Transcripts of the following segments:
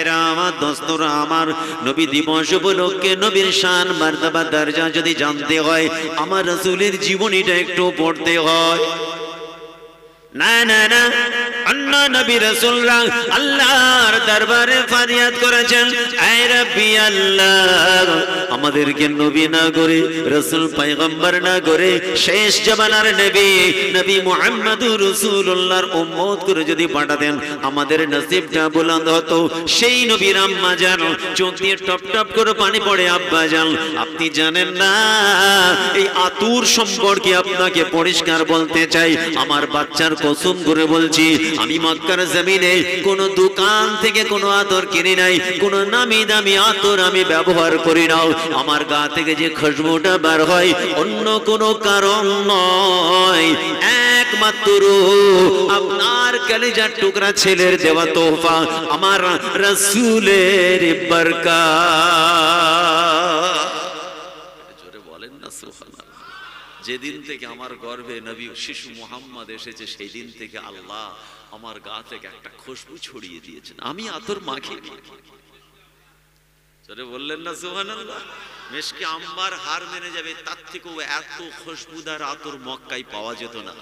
ভাইরা আমার, দোস্তরা আমার, নবী দিবস উপলক্ষে নবীর শান মর্তবা দরজা যদি জানতে হয় আমার রাসূলের জীবনীটা একটু পড়তে হয়। না না না, অন্য নবী রাসূলরা আল্লাহর দরবারে ফরিয়াদ করেছেন, আয় রব্বি আল্লাহ, আমাদেরকে নবী না করে, রাসূল পয়গম্বর না করে, শেষ জামানার নবী নবী মুহাম্মদুর রাসূলুল্লাহর উম্মত করে যদি পাঠাতেন আমাদের নসিবটা বুলন্দ হতো। সেই নবীর আম্মা জান চোখ দিয়ে টপ টপ করে পানি পড়ে। আব্বা জান, আপনি জানেন না, এই আতুর সম্পর্কে আপনাকে পরিষ্কার বলতে চাই। আমার বাচ্চার কসম করে বলছি, আমি মক্কার জমিনে কোন দোকান থেকে কোনো আতর কিনি নাই, কোন নামি দামি আতর আমি ব্যবহার করি না। আমার গা থেকে যে খুশবুটা বের হয় অন্য কোনো কারণ নয়, একমাত্র আপনার কলিজার টুকরা ছেলের দেওয়া তোহফা, আমার রাসূলের বরকত। জোরে বলেন না সুবহানাল্লাহ। যেদিন থেকে আমার গর্ভে নবী শিশু মুহাম্মদ এসেছে সেই দিন থেকে আল্লাহ আমার গা থেকে একটা খুশবু ছড়িয়ে দিয়েছেন, আমি আতর মাখি। জোরে বললেন না সুবহানাল্লাহ। মেশকে আম্বার হার মেনে যাবে, তার থেকেও এত খুশবুদার আতর মক্কায় পাওয়া যেত না।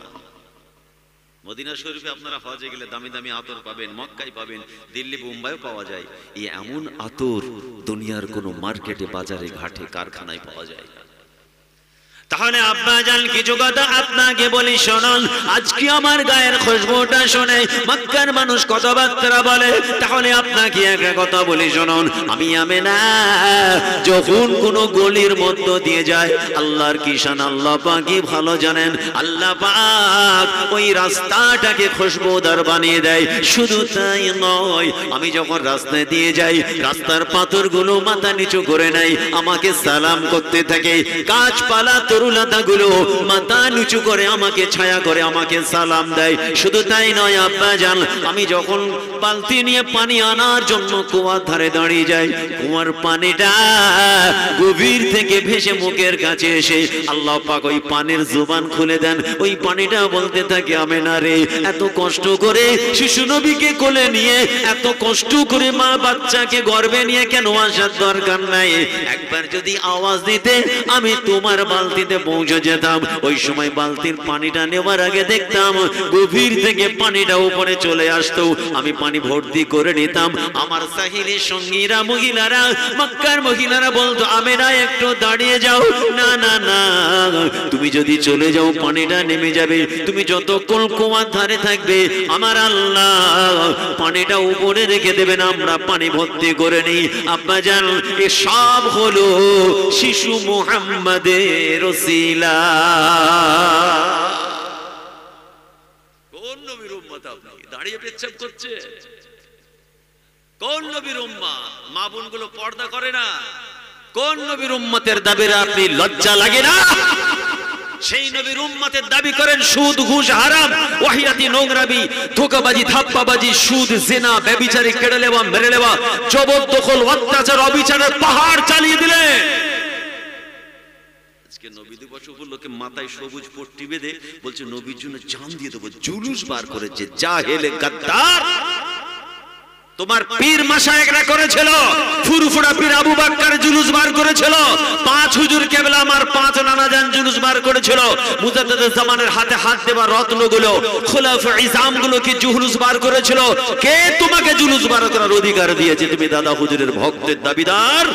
মদিনা শরীফে আপনারা হজে গেলে দামি দামি আতর পাবেন, মক্কায় পাবেন, দিল্লি বোম্বাইও পাওয়া যায়। এই এমন আতর দুনিয়ার কোনো মার্কেটে, বাজারে, ঘাটে, কারখানায় পাওয়া যায়। তাহলে আব্বা জান কিছু কথা আপনাকে বলি শুনুন। আজকে আমার গায়ের খুশবুটা শুনে মক্কার মানুষ কথাবার্তা বলে, তাহলে আপনাকে একটা কথা বলি শুনুন। আমি আমেনা যখন কোন গলির মধ্য দিয়ে যায়, আল্লাহর কিষান আল্লাহ পাকই ভালো জানেন, আল্লাহ পাক ওই রাস্তাটাকে খুশবুদার বানিয়ে দেয়। শুধু তাই নয়, আমি যখন রাস্তায় দিয়ে যাই রাস্তার পাথরগুলো মাথা নিচু করে নেয়, আমাকে সালাম করতে থাকে। গাছপালা তরুলতাগুলো মাথা নিচু করে আমাকে ছায়া করে আমাকে সালাম দেয়। শুধু তাই নয় আব্বা জান, আমি যখন বালতি নিয়ে পানি আনার জন্য কুয়ার ধারে দাঁড়িয়ে যাই, কুয়ার পানিটা গভীর থেকে ভেসে মুখের কাছে এসে আল্লাহ পাক ওই পানির জুবান খুলে দেন। ওই পানিটা বলতে থাকে, আমেনা রে, এত কষ্ট করে শিশু নবীকে কোলে নিয়ে, এত কষ্ট করে মা বাচ্চাকে গর্ভে নিয়ে কেন আসার দরকার নাই? একবার যদি আওয়াজ দিতে আমি তোমার বালতিতে পৌঁছে যেতাম। ওই সময় বালতির পানিটা নেওয়ার আগে দেখতাম গভীর থেকে পানিটা উপরে চলে আসতো, আমি পানি ভর্তি করে নিতাম। আমার সাহিলী সঙ্গীরা, মহিলারা, মক্কার মহিলারা বলতো, আমেনা একটু দাঁড়িয়ে যাও। না না না, তুমি যদি চলে যাও পানিটা নেমে যাবে। তুমি যতক্ষণ কুয়ার ধারে থাকবে আমার আল্লাহ পানিটা উপরে রেখে দেবেন, আমরা পানি ভর্তি করে নিই। আব্বা জান, এ সব হলো শিশু মুহাম্মাদের ওসিলা। কোন নবীর উম্মত আপনি দাঁড়িয়ে পেচ্ছাপ করছে? কোন নবীর উম্মত? মা বোনগুলো পর্দা করে না? কোন নবীর উম্মতের দাবিরা আপনি লজ্জা লাগে না? সেই নবীর উম্মতের দাবি করেন সুদ, ঘুষ, হারাম, ওয়াহিয়াতি, নোংরামি, ধোঁকাবাজি, ধাপ্পাবাজি, সুদ, জিনা, ব্যভিচারী, কেড়ে নেওয়া, মেরে নেওয়া, জবরদখল, অত্যাচার, অবিচারের পাহাড় চালিয়ে দিলে। আজকে নবী দিবস উপলক্ষে মাথায় সবুজ পট্টি বেঁধে বলছে নবীর জন্য জান দিয়ে দেবো, জুলুস বার করেছে। জাহেলে গাদ্দার! তোমার পীর মাশায়েখরা করেছিল, ফুরফুরা পীর আবু বকর জুলুস বার করেছিল, 5 হুজুর কেবলা আমার 5 নানাজান জুলুস বার করেছিল, মুজাদ্দিদ জামানের হাতে হাত দেওয়া রত্নগুলো, খুলাফা ইজামগুলো কি জুলুস বার করেছিল? কে তোমাকে জুলুস বার করার অধিকার দিয়েছে? তুমি দাদা হুজুরের ভক্তের দাবিদার।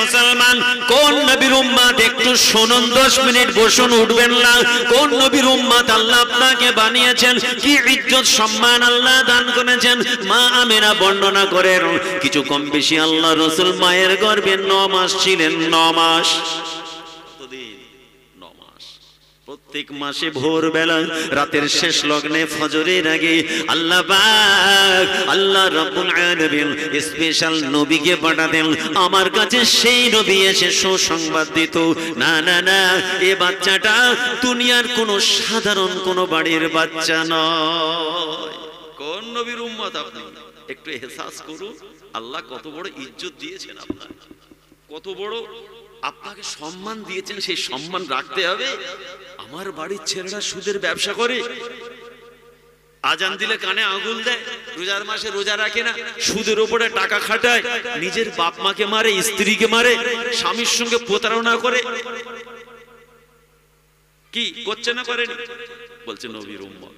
মুসলমান, কোন নবীর উম্মত একটু শুনুন, 10 মিনিট বসুন, উঠবেন না। কোন নবীর উম্মত আল্লাহ আপনাকে বানিয়েছেন, কি ইজ্জত সম্মান আল্লাহ দান করেছেন। মা আমেনা বর্ণনা করেন, কিছু কম বেশি আল্লাহ রাসূল মায়ের গর্ভে 9 মাস ছিলেন। 9 মাস। কতদিন? 9 মাস। প্রত্যেক মাসে ভোরবেলা রাতের শেষ লগ্নে ফজরের আগে আল্লাহ পাক, আল্লাহ রাব্বুল আলামিন স্পেশাল নবীকে পাঠাতেন আমার কাছে। সেই নবী এসে সুসংবাদ দিত, না না না, এ বাচ্চাটা দুনিয়ার কোনো সাধারণ কোনো বাড়ির বাচ্চা নয়। কোন নবীর উম্মত আপনি? একটু এহসাস করুন, আল্লাহ কত বড় ইজ্জত দিয়েছেন আপনার, কত বড় আপনাকে সম্মান দিয়েছেন, সেই সম্মান রাখতে হবে। আমার বাড়ির ছেলেরা সুদের ব্যবসা করে, আজান দিলে কানে আঙুল দেয়, রোজার মাসে রোজা রাখে না, সুদের উপরে টাকা খাটায়, নিজের বাপ মাকে মারে, স্ত্রীকে মারে, স্বামীর সঙ্গে প্রতারণা করে। কি করছে না করেনি? বলছে নবীর উম্মত।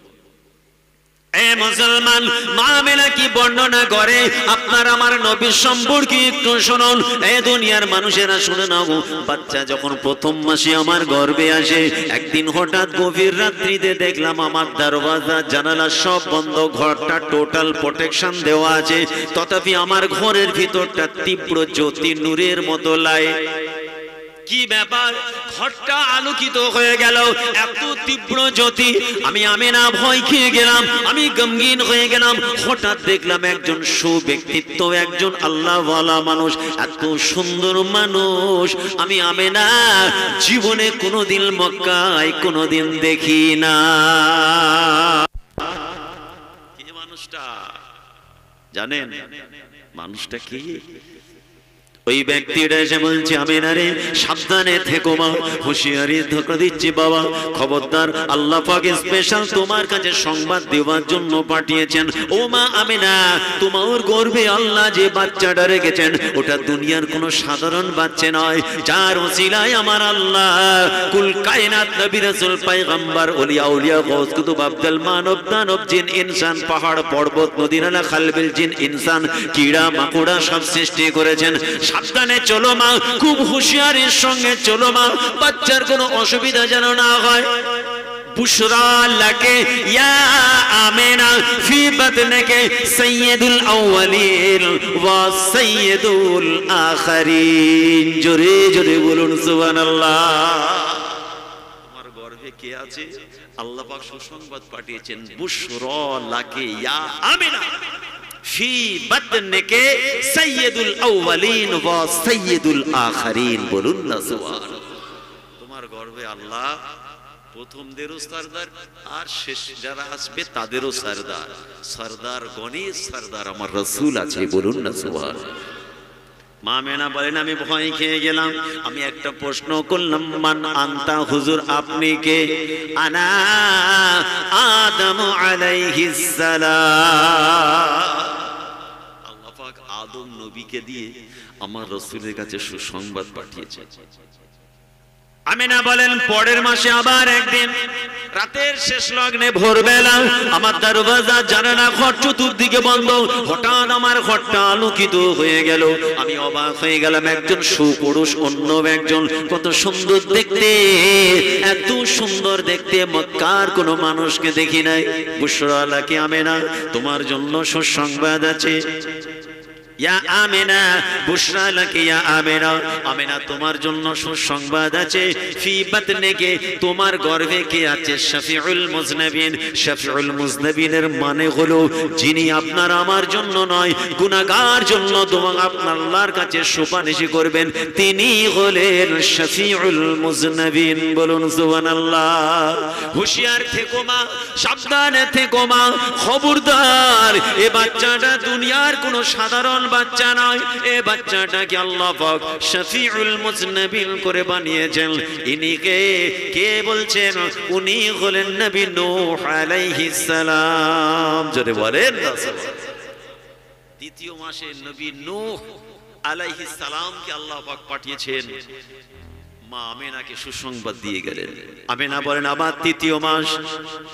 এ মুসলমান, মা আমেনা কি বর্ণনা করে আপনার আমার নবীর সম্পর্কে একটু শুনুন। এ দুনিয়ার মানুষেরা শুনে নাও, বাচ্চা যখন প্রথম মাসে আমার গর্ভে আসে, একদিন হঠাৎ গভীর রাত্রিতে দেখলাম আমার দরওয়াজা জানালা সব বন্ধ, ঘরটা টোটাল প্রোটেকশন দেওয়া আছে, তথাপি আমার ঘরের ভিতরটা তীব্র জ্যোতি নূরের মতো লাগে। কি ব্যাপার? ঘরটা আলোকিত হয়ে গেল, এত তীব্র জ্যোতি। আমি আমেনা ভয় খেয়ে গেলাম, আমি গমগীন হয়ে গেলাম। হঠাৎ দেখলাম একজন সুব্যক্তিত্ব, একজন আল্লাহওয়ালা মানুষ, এত সুন্দর মানুষ আমি আমেনা জীবনে কোনোদিন মক্কায় কোনোদিন দেখি না। কে মানুষটা জানেন? মানুষটা কি? ওই ব্যক্তিটা এসে বলছে, আমেনা রে সাবধানে থেকো মা, হুঁশিয়ারি ধোঁকা দিচ্ছি বাবা, খবরদার, আল্লাহ পাক স্পেশাল তোমার কাছে সংবাদ দেওয়ার জন্য পাঠিয়েছেন। ও মা আমেনা, তোমার গর্ভে আল্লাহ যে বাচ্চাটা রেখেছেন, ওটা দুনিয়ার কোনো সাধারণ বাচ্চা নয়, যার ওসিলায় আমার আল্লাহ কুল কায়নাত নবী রাসূল পয়গম্বর ওলিয়া উলিয়া গৌস কুতুব আব্দুল মানব দানব জিন ইনসান পাহাড় পর্বত নদী নালা খালবিল জিন ইনসান কীড়া মাকড়া সব সৃষ্টি করেছেন। সাবধানে চলো মা, খুব হুঁশিয়ারির সঙ্গে চলো মা, বাচ্চার কোনো অসুবিধা যেন না হয়। বুশরা লাকে ইয়া আমেনা ফি বাতনিকে সাইয়্যিদুল আউয়ালিন ওয়া সাইয়্যিদুল আখিরিন। জোরে জোরে বলুন সুবহানাল্লাহ। তোমার গর্ভে কে আছে? আল্লাহ পাক সুসংবাদ পাঠিয়েছেন, বুশরা লাকে ইয়া আমেনা ফি বাতনিকে সাইয়্যিদুল আউয়ালিন ওয়া সাইয়্যিদুল আখিরিন। বলুন না সুবহানাল্লাহ। তোমার গর্ভে আল্লাহ প্রথমদেরও সরদার আর শেষ যারা আসবে তাদেরও সরদার, সরদার গণেশ সরদার আমার রাসূল আছে। বলুন না সুবহানাল্লাহ। মা আমেনা বলেন, আমি ভয় খেয়ে গেলাম। আমি একটা প্রশ্ন করলাম, মান আনতা হুজুর, আপনি কে? আনা আদম আলাইহিস সালাম। আল্লাহ পাক আদম নবীকে দিয়ে আমার রাসূলের কাছে সুসংবাদ পাঠিয়েছে। আমেনা বলেন, পরের মাসে আবার একদিন রাতের শেষ লগ্নে ভোরবেলা আমার দরওয়াজা জানালা ঘর চতুর্দিকে বন্ধ, হঠাৎ আমার ঘরটা আলোকিত হয়ে গেল। আমি অবাক হয়ে গেলাম, একজন সুপুরুষ, অন্য একজন, কত সুন্দর দেখতে, এত সুন্দর দেখতে মক্কার কোনো মানুষকে দেখি নাই। বুশরা লাকি আমেনা, তোমার জন্য সুসংবাদ আছে। ইয়া আমেনা বুশরা লাকি ইয়া আমেনা, আমেনা তোমার জন্য সুসংবাদ আছে। ফি বাতনিকে, তোমার গর্ভে কে আছে? শাফিউল মুজনাবিন। শাফিউল মুজনাবিনের মানে হলো যিনি আপনার আমার জন্য নয়, গুনাহগার জন্য তোমার আপনার আল্লাহর কাছে সুপারিশ করবেন, তিনি হলেন শাফিউল মুজনাবিন। বলুন সুবহানাল্লাহ। হুঁশিয়ার থেকো মা, সাবধানে থেকো মা, খবরদার, এ বাচ্চাটা দুনিয়ার কোনো সাধারণ বাচ্চা নয়, এ বাচ্চাটাকে আল্লাহ পাক শাফিউল মুজনাবিন করে বানিয়েছেন। ইনি কে বলছেন? উনি হলেন নবী নূহ আলাইহিস সালাম। জোরে বলেন না সুবহানাল্লাহ। দ্বিতীয় মাসে নবী নূহ আলাইহিস সালামকে আল্লাহ পাক পাঠিয়েছেন। মা আমেনাকে সুসংবাদ দিয়ে গেলেন। আমেনা বলেন, আবার তৃতীয় মাস,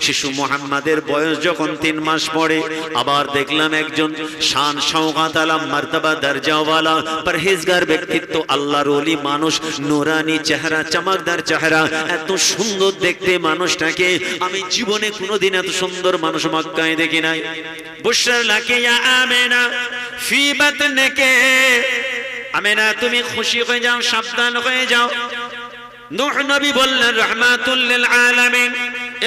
শিশু মুহাম্মাদের বয়স যখন 3 মাস পড়ে, আবার দেখলাম একজন শান শওকাত আলা মার্তাবা দরজাওয়ালা পরহেজগার ব্যক্তিত্ব, আল্লাহর ওলি মানুষ, নূরানি চেহারা, চমকদার চেহারা, এত সুন্দর দেখতে মানুষটাকে আমি জীবনে কোনোদিন এত সুন্দর মানুষ মক্কায় দেখি নাই। বুশরা লাকি ইয়া আমেনা ফি বাতনিকে, আমেনা তুমি খুশি হয়ে যাও, সাবধান হয়ে যাও। নূহ নবী বললেন রাহমাতুল লিল আলামিন।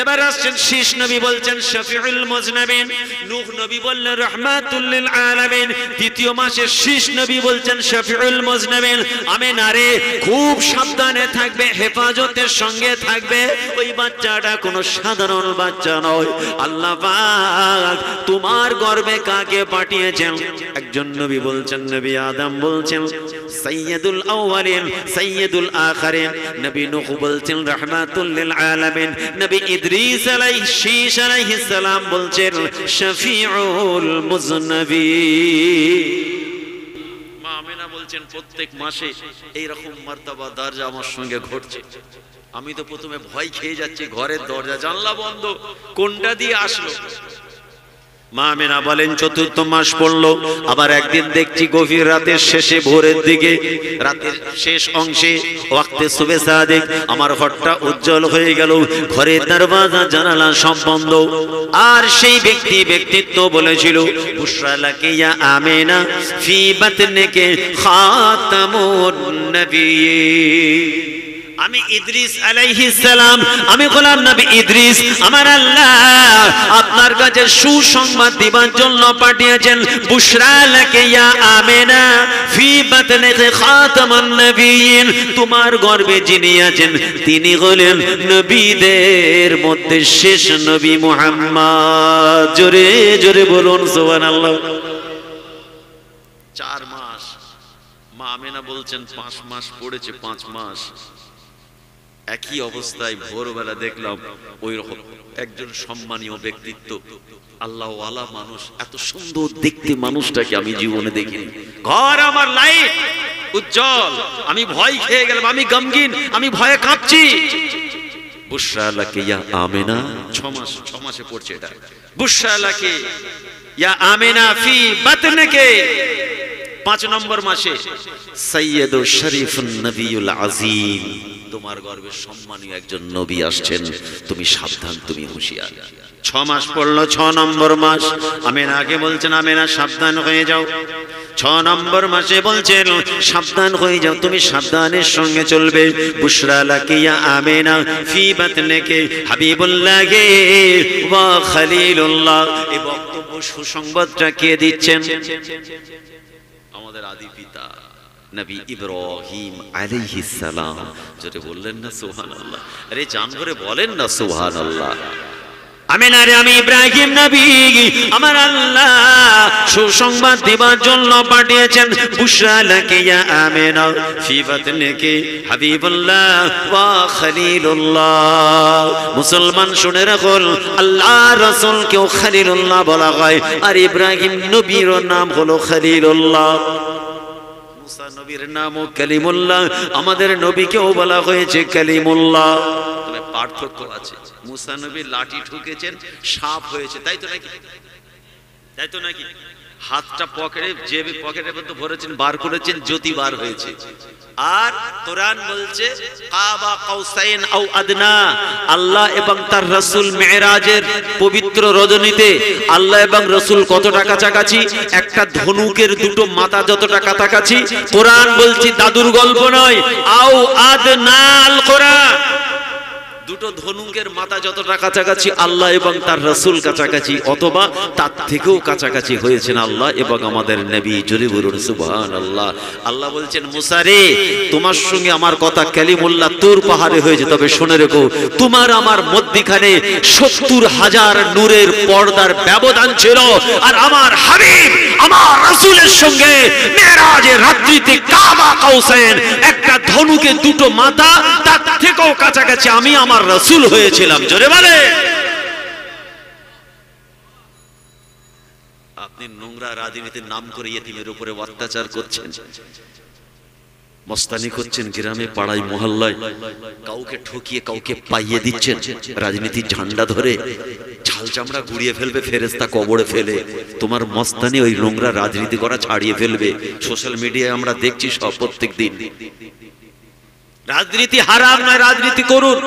এবার আসছেন শীষ নবী, বলছেন শাফিউল মুজনাবিন। নূহ নবী বললেন রাহমাতুল লিল আলামিন। দ্বিতীয় মাসে শীষ নবী বলছেন শাফিউল মুজনাবিন। আমেনা রে খুব সাবধানে থাকবে, হেফাজতের সঙ্গে থাকবে। ওই বাচ্চাটা কোনো সাধারণ বাচ্চা নয়। আল্লাহ পাক তোমার গর্ভে কাকে পাঠিয়েছেন? একজন নবী বলছেন নবী আদম, বলছেন সাইয়্যিদুল আউয়ালিন সাইয়্যিদুল আখিরিন। নবী নূহ বলছেন রাহমাতুল লিল আলামিন। নবী ইদ্রিস শীশ আলাইহিস সালাম বলছেন শফিউল মুজনবিন। মা আমেনা বলছেন প্রত্যেক মাসে এইরকম মার্তবা দরজা আমার সঙ্গে ঘটছে। আমি তো প্রথমে ভয় খেয়ে যাচ্ছি, ঘরের দরজা জানলা বন্ধ, কোনটা দিয়ে আসলো। মা আমেনা বলেন চতুর্থ মাস পড়লো, আবার একদিন দেখছি গভীর রাতের শেষে, ভোরের দিকে, রাতের শেষ অংশে, ওয়াক্তে সুবে সাদিক, আমার ঘরটা উজ্জ্বল হয়ে গেল, ঘরের দরওয়াজা জানালা সব বন্ধ। আর সেই ব্যক্তিত্ব বলেছিল বুশরা লাকি ইয়া আমেনা ফি বাতনিকি খাতামুন নবিয়্যিন। আমি ইদ্রিস আলাইহিস সালাম, আমি গোলাম নবী ইদ্রিস, আমার আল্লাহ আপনার কাছে সুসংবাদ দিবার জন্য পাঠিয়েছেন। বুশরা লাকি ইয়া আমেনা ফি বাতনিকি খাতামুন নবিয়্যিন, তোমার গর্ভে যিনি আছেন তিনি হলেন নবীদের মধ্যে শেষ নবী মুহাম্মদ। জোরে জোরে বলুন সুবহানাল্লাহ। 4 মাস। মা আমেনা বলছেন 5 মাস পড়েছে, 5 মাস। একই অবস্থায় ভোরবেলা দেখলাম ওই রকম একজন সম্মানীয় ব্যক্তিত্ব, আল্লাহ ওয়ালা মানুষ, এত সুন্দর দেখতে মানুষটাকে আমি জীবনে দেখিনি। ঘর আমার লাইট উজ্জ্বল, আমি ভয় খেয়ে গেলাম, আমি গমগিন, আমি ভয়ে কাঁপছি। বুশরা লাকি ইয়া আমেনা, 6 মাসে পড়ছে এটা। বুশরা লাকি ইয়া আমেনা ফি বাতনিকি, 5 নম্বর মাসে সাইয়্যিদুল শরীফুন নবিয়ুল আযীম, তোমার গর্ভে সম্মানীয় একজন নবী আসছেন, তুমি সাবধান, তুমি হুঁশিয়ার। 6 মাস পড়লো, 6 নম্বর মাস। আমেনাকে বলছেন আমেনা সাবধান হয়ে যাও। 6 নম্বর মাসে বলছেন সাবধান হয়ে যাও, তুমি সাবধানের সঙ্গে চলবে। বুশরা লাকি ইয়া আমেনা ফি বাতনিকি হাবিবুল্লাহ ওয়া খলিলুল্লাহ। এই বক্তব্য সুসংবাদটা কে দিচ্ছেন? আমাদের আদি পিতা নবী ইব্রাহিম আলাইহিস সালাম। যেটা বললেন না সুবহানাল্লাহ, আরে জান ভরে বলেন না সুবহানাল্লাহ। আমেনা রে, আমি ইব্রাহিম নবী, আমার আল্লাহ সুসংবাদ দেবার জন্য পাঠিয়েছেন। বুশরা লাকি ইয়া আমেনা ফি বাতনিকি হাবিবুল্লাহ ওয়া খলিলুল্লাহ। মুসলমান শুনে রাখুন, আল্লাহর রাসূলকেও খলিলুল্লাহ বলা হয়, আর ইব্রাহিম নবীর নাম হলো খলিলুল্লাহ। মুসা নবীর নামও কালিমুল্লাহ, আমাদের নবীকেও বলা হয়েছে কালিমুল্লাহ। তবে পার্থক্য আছে, মুসা নবী লাঠি ঠুকেছেন, সাপ হয়েছে, তাই তো নাকি? তাই তো নাকি? হাতটা পকেটে, জেবে পকেটের মধ্যে ভরেছেন, বার করেছেন, জ্যোতি বার হয়েছে। আর কোরআন বলছে কাবা কাউসাইন আও আদনা, আল্লাহ এবং তার রাসূল মেরাজের পবিত্র রজনীতে আল্লাহ এবং রাসূল কতটা কাছাকাছি? একটা ধনুকের দুটো মাথা যতটা কাছাকাছি। কোরআন বলছে দাদুর গল্প নয়, আও আদনা আল কোরআন, দুটো ধনুকের মাথা যতটা কাছাকাছি আল্লাহ এবং তার রাসূল কাছাকাছি, অথবা তার থেকেও কাছাকাছি হয়েছেন আল্লাহ এবং আমাদের নবী। জোরে বলুন সুবহানাল্লাহ। আল্লাহ বলছেন মুসা রে, তোমার সঙ্গে আমার কথা কালিমুল্লাহ তোর পাহাড়ে হয়েছে, তবে শুনে রেখো তোমার আমার মধ্যখানে 70,000 নূরের পর্দার ব্যবধান ছিল। আর আমার হাবিব আমার রাসূলের সঙ্গে মেরাজের রাত্রিতে কাবা কাউসাইন, একটা ধনুকের দুটো মাথা, তার থেকেও কাছাকাছি আমি আমার রাসূল হয়েছিলাম। জোরে বলে। আপনি নোংরা রাজনীতির নাম করে ইয়েতিমের উপরে অত্যাচার করছেন, মস্তানি করছেন, গ্রামে পাড়ায় মহল্লায় কাউকে ঠকিয়ে কাউকে পাইয়ে দিচ্ছেন, রাজনীতির ঝান্ডা ধরে ছাল চামড়া গুড়িয়ে ফেলবে, ফেরেশতা কবরে ফেলে তোমার মস্তানি ওই নোংরা রাজনীতি করা ছাড়িয়ে ফেলবে। সোশ্যাল মিডিয়ায় আমরা দেখছি সব, প্রত্যেক দিন। রাজনীতি হারাম নয়, রাজনীতি করুন,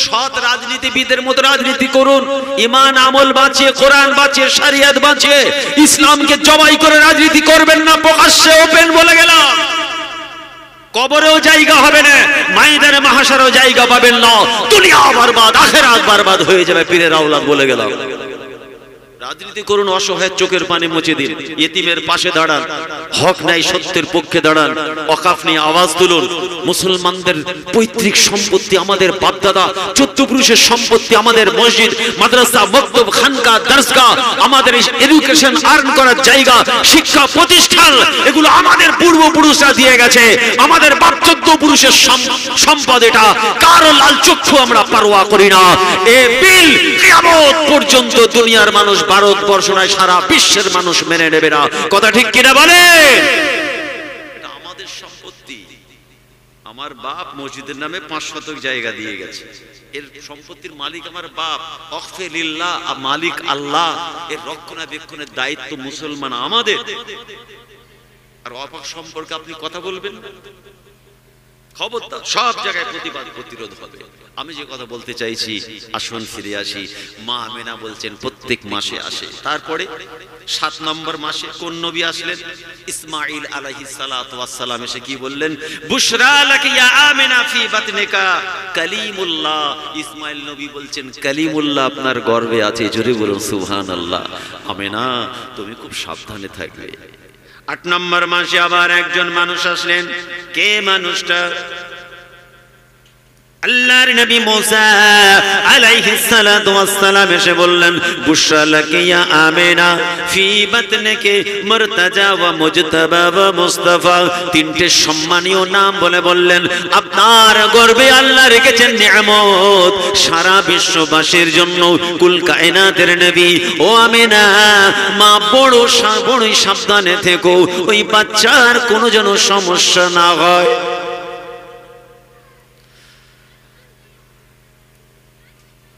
সৎ রাজনীতিবিদের মতো রাজনীতি করুন, ঈমান আমল বাঁচিয়ে, কোরআন বাঁচিয়ে, শরিয়ত বাঁচিয়ে, ইসলামকে জবাই করে রাজনীতি করবেন না। প্রকাশ্যে ওপেন বলে গেলাম, কবরেও জায়গা হবে না, ময়দানে মাহশারেও জায়গা পাবেন না, দুনিয়া বরবাদ আখিরাত বরবাদ হয়ে যাবে। পীরের আওলাদ বলে গেলাম। রাজনীতি করুন, অসহায় চোখের পানি মুছে দিন, ইতিমের পাশে দাঁড়ান, হক নাই সত্যের পক্ষে দাঁড়ান, ওয়াকফ নিয়ে আওয়াজ তুলুন। মুসলমানদের পৈতৃক সম্পত্তি আমাদের বাপদাদা, 14 পুরুষের সম্পত্তি আমাদের মসজিদ, মাদ্রাসা, মক্তব, খানকা, দরসগাহ, আমাদের এডুকেশন আর্ন করার জায়গা, শিক্ষা প্রতিষ্ঠান, এগুলো আমাদের পূর্বপুরুষরা দিয়ে গেছে। আমাদের বাপ 14 পুরুষের সম্পদ, এটা কারো লাল চক্ষু আমরা পারোয়া করি না। এ বিল কিয়ামত পর্যন্ত দুনিয়ার মানুষ, ভারতবর্ষ নয় সারা বিশ্বের মানুষ মেনে নেবে না। কথা ঠিক কিনা বলে? এটা আমাদের সম্পত্তি। আমার বাপ মসজিদের নামে 5 শতক জায়গা দিয়ে গেছে, এর সম্পত্তির মালিক আমার বাপ। ওয়াকফে লিল্লাহ, মালিক আল্লাহ, এর রক্ষণাবেক্ষণের দায়িত্ব মুসলমান আমাদের। আর ওয়াকফ সম্পর্কে আপনি কথা বলবেন, খবরদার, সব জায়গায় প্রতিবাদ প্রতিরোধ হবে। আমি যে কথা বলতে চাইছি, আসুন ফিরে আসি। মা আমেনা বলছেন প্রত্যেক মাসে আসে। তারপরে 7 নম্বর মাসে কোন নবী আসলেন? ইসমাঈল আলাইহিস সালাতু ওয়াস সালাম এসে কি বললেন? বুশরা লাকি ইয়া আমেনা ফি বাতনিকা কালিমুল্লাহ। ইসমাঈল নবী বলছেন কালিমুল্লাহ আপনার গর্ভে আছে। জোরে বলুন সুবহানাল্লাহ। আমেনা তুমি খুব সাবধানে থাকবে। 8 নম্বর মাসে আবার একজন মানুষ আসলেন। কে মানুষটা? আল্লাহর নবী মুসা আলাইহিস সালাতু ওয়াস সালাম এসে বললেন বুশরা লাকি ইয়া আমিনা ফি বাতনিকি মুরতাজা ওয়া মুজতাবা ওয়া মুস্তাফা। 3টে সম্মানীয় নাম বলে বললেন আপনার গর্ভে আল্লাহ রেখেছেন নিয়ামত সারা বিশ্ববাসীর জন্য, কুল কায়নাতের নবী। ও আমিনা, মা বড়ই সাবধানে থেকো, ওই বাচ্চার কোনো যেন সমস্যা না হয়।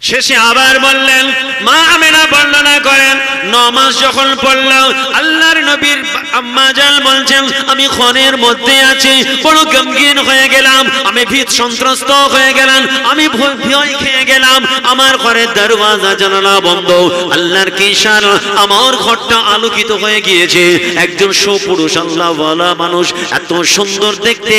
শেষে আবার বললেন, মা আমেনা বর্ণনা করেন 9 মাস যখন পড়ল, আল্লাহর নবীর আম্মা জান বলছেন আমি ক্ষণের মধ্যে আছি, বড় গমগীন হয়ে গেলাম, আমি ভীত সন্ত্রস্ত হয়ে গেলাম, আমি ভয় খেয়ে গেলাম। আমার ঘরের দরওয়াজা জানালা বন্ধ। আল্লাহর কি শান, আমার ঘরটা আলোকিত হয়ে গিয়েছে। একজন সুপুরুষ আল্লাহওয়ালা মানুষ, এত সুন্দর দেখতে,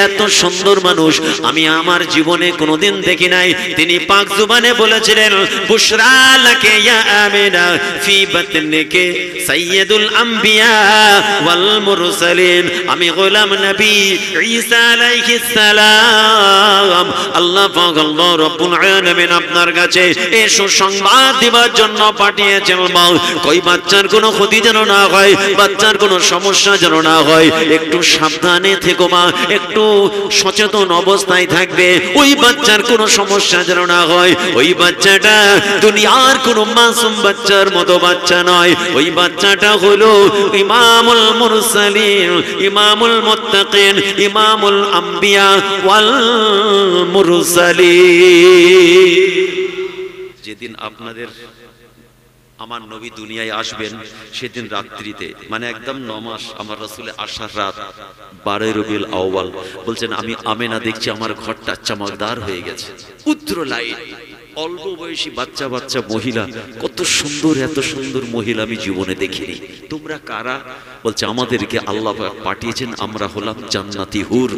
এত সুন্দর মানুষ আমি আমার জীবনে কোনোদিন দেখি নাই। তিনি পাক জুবানে বলেছিলেন বুশরা লাকি ইয়া আমিনা ফি বাতনিকি সাইয়্যিদুল আম্বিয়া ওয়াল মুরসালিন। আমি গোলাম নবী ঈসা আলাইহিস সালাম আল্লাহ পাক আল্লাহ রাব্বুল আলামিন আপনার কাছে এই সুসংবাদ দেওয়ার জন্য পাঠিয়েছেন। মা, কই বাচ্চার কোনো ক্ষতি যেন না হয়, বাচ্চার কোনো সমস্যা যেন না হয়। একটু সাবধানে থেকো মা, একটু সচেতন অবস্থায় থাকবে, ওই বাচ্চার কোনো সমস্যা যেন না হয়। ওই বাচ্চাটা দুনিয়ার কোনো মাসুম বাচ্চার মতো বাচ্চা নয়। ওই বাচ্চাটা হলো ইমামুল মুরসালিন, ইমামুল মুত্তাকিন, ইমামুল আম্বিয়া ওয়াল মুরসালিন। যেদিন আপনাদের আমার নবী দুনিয়ায় আসবেন, সেদিন রাত্রিতে, মানে একদম 9 মাস আমার রাসূলের আসার রাত 12 রবিউল আউয়াল, বলছেন আমি আমেনা দেখছি আমার ঘরটা চমকদার হয়ে গেছে, উজ্জ্বল লাইট। অল্প বয়সী বাচ্চা বাচ্চা মহিলা, কত সুন্দর, এত সুন্দর মহিলা আমি জীবনে দেখিনি। তোমরা কারা? বলছে আমাদেরকে আল্লাহ পাক পাঠিয়েছেন, আমরা হলাম জান্নাতি হুর।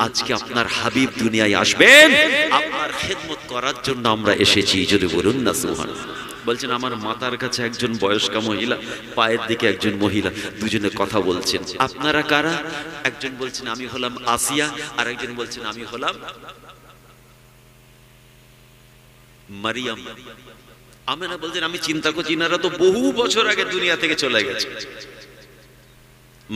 আজকে আপনার হাবিব দুনিয়ায় আসবেন, আপনার খেদমত করার জন্য আমরা এসেছি। যদি বলুন না সুবহানাল্লাহ। বলছেন আমার মাতার কাছে একজন বয়স্কা মহিলা, পায়ের দিকে একজন মহিলা, দুজনে কথা বলছেন। আপনারা কারা? একজন বলছেন আমি হলাম আসিয়া, আর একজন বলছেন আমি হলাম মারিয়াম। আমেনা বলছেন আমি চিন্তা করছি, ইনারা তো বহু বছর আগে দুনিয়া থেকে চলে গেছে।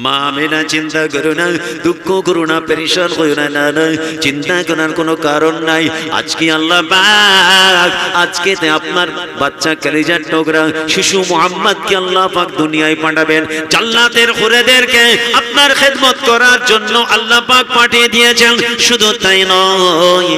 মা আমেনা চিন্তা করো না, দুঃখ করো না, পেরেশান হইও না, চিন্তা করার কোনো কারণ নাই। আজকে আল্লাহ পাক, আজকে আপনার বাচ্চা কলিজার টুকরা শিশু মুহাম্মদকে আল্লাহ পাক দুনিয়ায় পাঠাবেন। জান্নাতের হুরেদেরকে আপনার খেদমত করার জন্য আল্লাহ পাক পাঠিয়ে দিয়েছেন। শুধু তাই নয়,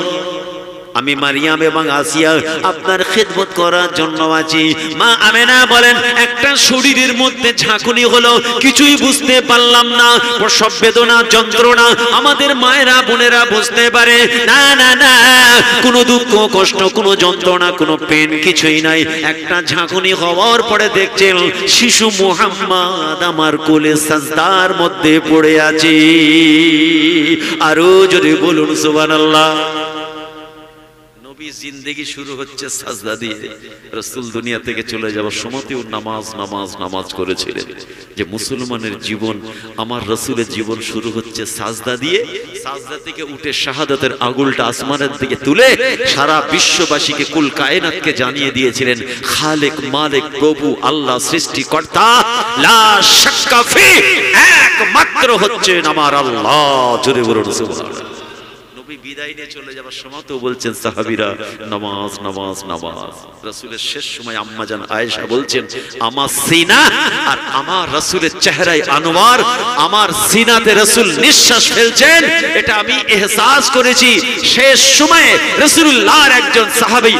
আমি মারিয়াম এবং আসিয়া আপনার খেদমত করার জন্য আছি। মা আমেনা বলেন একটা শরীরের মধ্যে ঝাঁকুনি হলো, কিছুই বুঝতে পারলাম না, প্রসব বেদনা যন্ত্রণা আমাদের মায়েরা বোনেরা বুঝতে পারে না। না না, কোনো দুঃখ কষ্ট, কোনো যন্ত্রণা, কোনো পেন কিছুই নাই। একটা ঝাঁকুনি হওয়ার পরে দেখছেন শিশু মুহাম্মদ আমার কোলে সাজদার মধ্যে পড়ে আছে। আরো যদি বলুন সুবহানাল্লাহ। নবী জিন্দেগি শুরু হচ্ছে সাজদা দিয়ে। রাসূল দুনিয়া থেকে চলে যাওয়ার সময়তেও নামাজ নামাজ নামাজ করেছিলেন, যে মুসলমানের জীবন, আমার রাসূলের জীবন শুরু হচ্ছে সাজদা দিয়ে। সাজদা থেকে উঠে শাহাদাতের আগুলটা আসমানের দিকে তুলে সারা বিশ্ববাসীকে, কুল কায়নাতকে জানিয়ে দিয়েছিলেন, খালেক মালিক প্রভু আল্লাহ সৃষ্টিকর্তা, লা শাক্কা ফি, একমাত্র হচ্ছেন আমার আল্লাহ। জোরে বলুন সুবহানাল্লাহ। বিদায় নিয়ে চলে যাবার সময় তো বলছেন সাহাবীরা, নামাজ নামাজ নামাজ। রাসূলের শেষ সময় আম্মা জান আয়েশা বলছেন, আমার সিনা আর আমার রাসূলের চেহারায় আনোয়ার, আমার সিনাতে রাসূল নিঃশ্বাস ফেলছেন, এটা আমি ইহসাস করেছি। শেষ সময়ে রাসূলুল্লাহর একজন সাহাবী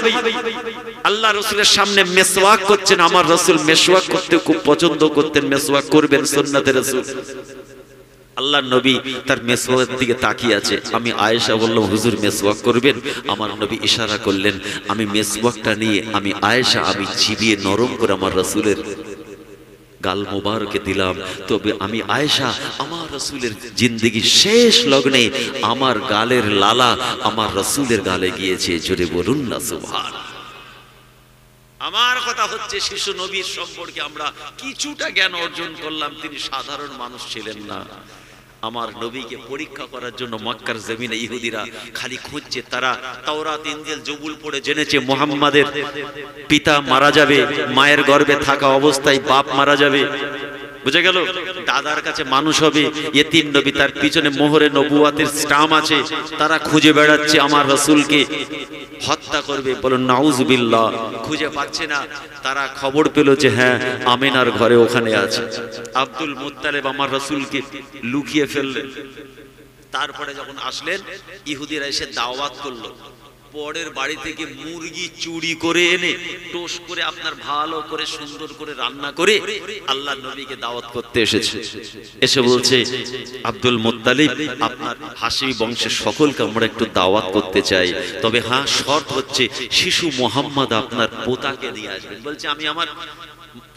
আল্লাহ রাসূলের সামনে মেসওয়াক করছেন। আমার রাসূল মেসওয়াক করতে খুব পছন্দ করতেন, মেসওয়াক করবেন সুন্নাতে রাসূল। আল্লাহ নবী তার মেসওয়াকের দিকে তাকিয়ে আছে। আমি আয়েশা বললাম, হুজুর মেসওয়াক করবেন? আমার নবী ইশারা করলেন, আমি মেসওয়াকটা নিয়ে আমি আয়েশা আমি চিবিয়ে নরম করে আমার রাসূলের গাল মোবারকে দিলাম। তবে আমি আয়েশা, আমার রাসূলের জিন্দেগি শেষ লগ্নে আমার গালের লালা আমার রাসূলের গালে গিয়েছে। জোরে বলুন না সুবহানাল্লাহ। আমার কথা হচ্ছে, শিশু নবীর সম্পর্কে আমরা কিছুটা জ্ঞান অর্জন করলাম। তিনি সাধারণ মানুষ ছিলেন না। আমার নবীকে পরীক্ষা করার জন্য মক্কার জমিনে ইহুদিরা খালি খুঁজছে। তারা তাওরাত ইনজিল জবুল পড়ে জেনেছে মুহাম্মাদের পিতা মারা যাবে, মায়ের গর্ভে থাকা অবস্থায় বাপ মারা যাবে, বুঝে গেল? দাদার কাছে মানুষ হবে, ইয়েতিম নবী, তার পিছনে মোহরে নবুয়াতের স্টাম্প আছে। তারা খুঁজে বেড়াচ্ছে আমার রাসূলকে হত্যা করবে, বলুন নাউজুবিল্লাহ। খুঁজে পাচ্ছে না। তারা খবর পেল যে হ্যাঁ, আমিনার ঘরে ওখানে আছে। আব্দুল মুত্তালিব আমার রাসূলকে লুকিয়ে ফেললেন। তারপরে যখন আসলেন, ইহুদিরা এসে দাওয়াত করলো। পরের বাড়ি থেকে মুরগি চুরি করে এনে টোস করে আপনার ভালো করে সুন্দর করে রান্না করে আল্লাহ নবীকে দাওয়াত করতে এসেছে। এসে বলছে, আব্দুল মুত্তালিব, আপনার হাশিমি বংশের সকলকে আমরা একটু দাওয়াত করতে চাই, তবে হ্যাঁ শর্ত হচ্ছে শিশু মুহাম্মদ আপনার পোতাকে দিয়ে আসবেন। বলছে, আমি আমার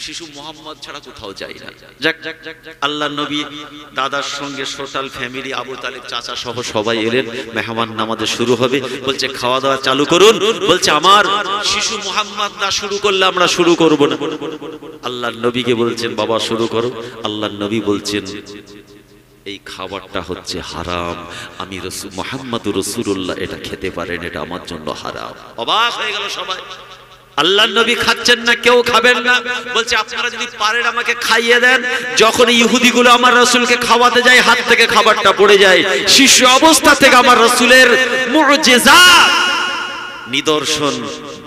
শিশু মুহাম্মদ ছাড়া কোথাও যাই না। যাক, আল্লাহ নবী দাদার সঙ্গে টোটাল ফ্যামিলি, আবু তালিব চাচা সহ সবাই এলেন। মেহমান নামাজে শুরু হবে। বলছে, খাওয়া দাওয়া চালু করুন। বলছে, আমার শিশু মুহাম্মদ না শুরু করলে আমরা শুরু করব না। আল্লাহ নবীকে বলছেন, বাবা শুরু করো। আল্লাহ নবী বলছেন, এই খাবারটা হচ্ছে হারাম, আমি মুহাম্মদুর রাসূলুল্লাহ এটা খেতে পারেন, এটা আমার জন্য হারাম। অবাক হয়ে গেল সবাই। আল্লাহ নবী খাচ্ছেন না, কেউ খাবেন না। বলছে, আপনারা যদি পারেন আমাকে খাইয়ে দেন। যখন ইহুদিগুলো আমার রাসূলকে খাওয়াতে যায়, হাত থেকে খাবারটা পড়ে যায়। শিশু অবস্থা থেকে আমার রাসূলের মুজিজাত, নিদর্শন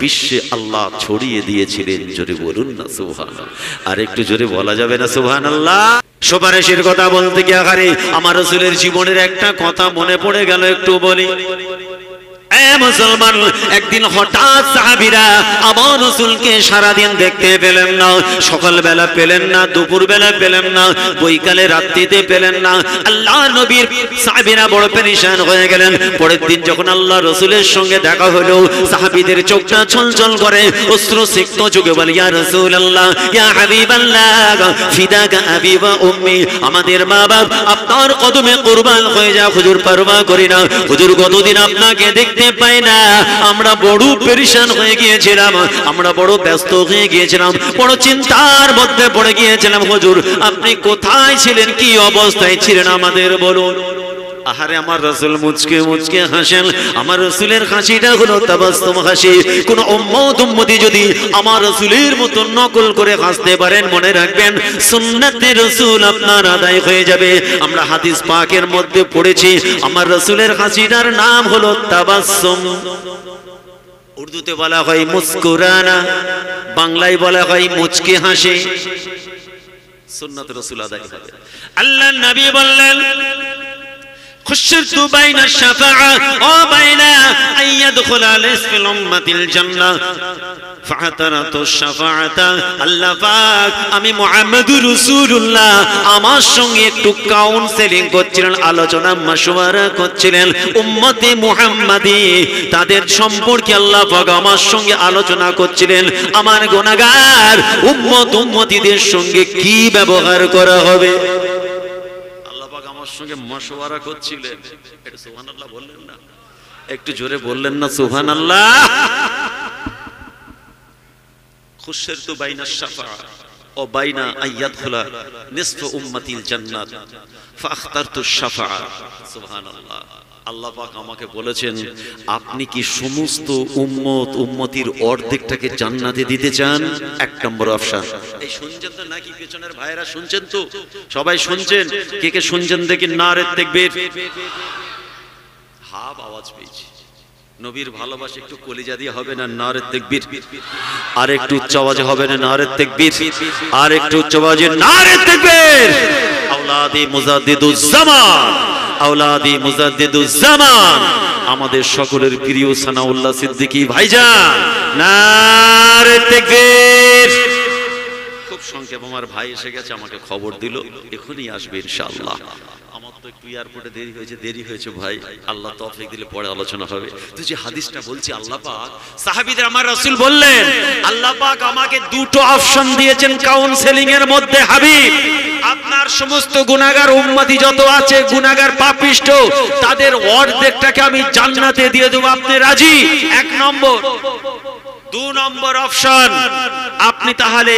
বিশ্বে আল্লাহ ছড়িয়ে দিয়েছিলেন। জোরে বলুন না সুবহানাল্লাহ। আর একটু জোরে বলা যাবে না সুবহানাল্লাহ? সুপারিশের কথা বলতে গিয়ে আরে আমার রাসূলের জীবনের একটা কথা মনে পড়ে গেল, একটু বলি। মুসলমান, একদিন হঠাৎ সাহাবীরা আমার রাসূলকে সারাদিন দেখতে পেলেন না। সকালবেলা পেলেন না, দুপুর বেলা পেলেন না, বৈকালে রাত্রিতে পেলেন না। আল্লাহ নবীর সাহাবীরা বড় পেরেশান হয়ে গেলেন। পরের দিন যখন আল্লাহ রাসূলের সঙ্গে দেখা হলো, সাহাবীদের চোখটা ছলছল করে, অশ্রুসিক্ত চোখে বলে, ইয়া রাসূলুল্লাহ, ইয়া হাবিবাল্লাহ, ফিদাকা আবি ওয়া উম্মি, আমাদের মা বাপ আপনার কদমে কুরবান হয়ে যা, হুজুর পরোয়া করি না। হুজুর কতদিন আপনাকে দেখতে পাই না, আমরা বড় পেরেশান হয়ে গিয়েছিলাম, আমরা বড় ব্যস্ত হয়ে গিয়েছিলাম, বড় চিন্তার মধ্যে পড়ে গিয়েছিলাম। হুজুর আপনি কোথায় ছিলেন, কি অবস্থায় ছিলেন আমাদের বলুন। আহারে আমার রাসূল মুচকে মুচকে হাসেন। আমার রাসূলের হাসিটা হলো তাবাসসুম হাসি। কোন উম্মতি যদি আমার রাসূলের মতো নকল করে হাসতে পারেন, মনে রাখবেন সুন্নাতে রাসূল আপনার আদায় হয়ে যাবে। আমরা হাদিস পাকের মধ্যে পড়েছি, আমার রাসূলের হাসিটার নাম হলো তাবাসসুম। উর্দুতে বলা হয় মুস্কুরানা, বাংলায় বলা হয় মুচকে হাসি। সুন্নাতে রাসূল আদায় হবে। আল্লাহ নবী বললেন, خشرت بين الشفاعة وبين أن يدخل على اسم الأمة الجنة فاعترضت الشفاعة। আল্লাহ পাক আমি মুহাম্মদুর রাসূলুল্লাহ আমার সঙ্গে একটু কাউন্সেলিং করছিলেন, আলোচনা মাশওয়ারা করছিলেন। উম্মতে মুহাম্মাদি তাদের সম্পর্কে আল্লাহ পাক আমার সঙ্গে আলোচনা করছিলেন। আমার গুনাহগার উম্মতিদের সঙ্গে কি ব্যবহার করা হবে, সঙ্গে মশওয়ারা করছিলেন। এটা সুবহানাল্লাহ বললেন না? একটু জোরে বললেন না সুবহানাল্লাহ। খুশিরতু বাইনা শাফা ও বাইনা আইয়াদখুলা নিসফু উম্মতিল জান্নাত ফাখতারতু শাফা। সুবহানাল্লাহ। আল্লাহ পাক আমাকে বলেছেন, আপনি কি সমস্ত উম্মতির অর্ধেকটাকে জান্নাতে দিতে চান? এক নম্বর অপশন। এই শুনছেন তো নাকি পেছনের ভাইরা শুনছেন তো? সবাই শুনছেন? কে কে শুনছেন দেখি নারে তাকবীর। হাব আওয়াজ পেয়েছি। নবীর ভালোবাসা একটু কলিজা দিয়ে হবে না নারে তাকবীর? আর একটু উচ্চ আওয়াজে হবে না নারে তাকবীর? আর একটু উচ্চ আওয়াজে নারে তাকবীর। আওলাদে মুজাদ্দিদুজ জামান, আওলাদি মুজাদ্দিদুজ জামান, আমাদের সকলের প্রিয় সানাউল্লাহ সিদ্দিকী ভাইজান, নারে তাকবীর। খুব সংক্ষেপ, আমার ভাই এসে গেছে, আমাকে খবর দিল এখনই আসবে ইনশাআল্লাহ। আমার তো একটু এয়ারপোর্টে দেরি হয়েছে ভাই, আল্লাহ তৌফিক দিলে পরে আলোচনা হবে। তো যে হাদিসটা বলছি, আল্লাহ পাক সাহাবীদের আমার রাসূল বললেন, আল্লাহ পাক আমাকে দুটো অপশন দিয়েছেন কাউন্সেলিং এর মধ্যে, হাবিব আপনার সমস্ত গুনাহগার উম্মতি যত আছে, গুনাহগার পাপিষ্ট, তাদের অর্ধেকটাকে আমি জান্নাতে দিয়ে দেব, আপনি রাজি? এক নম্বর। দু নম্বর অপশন, আপনি তাহলে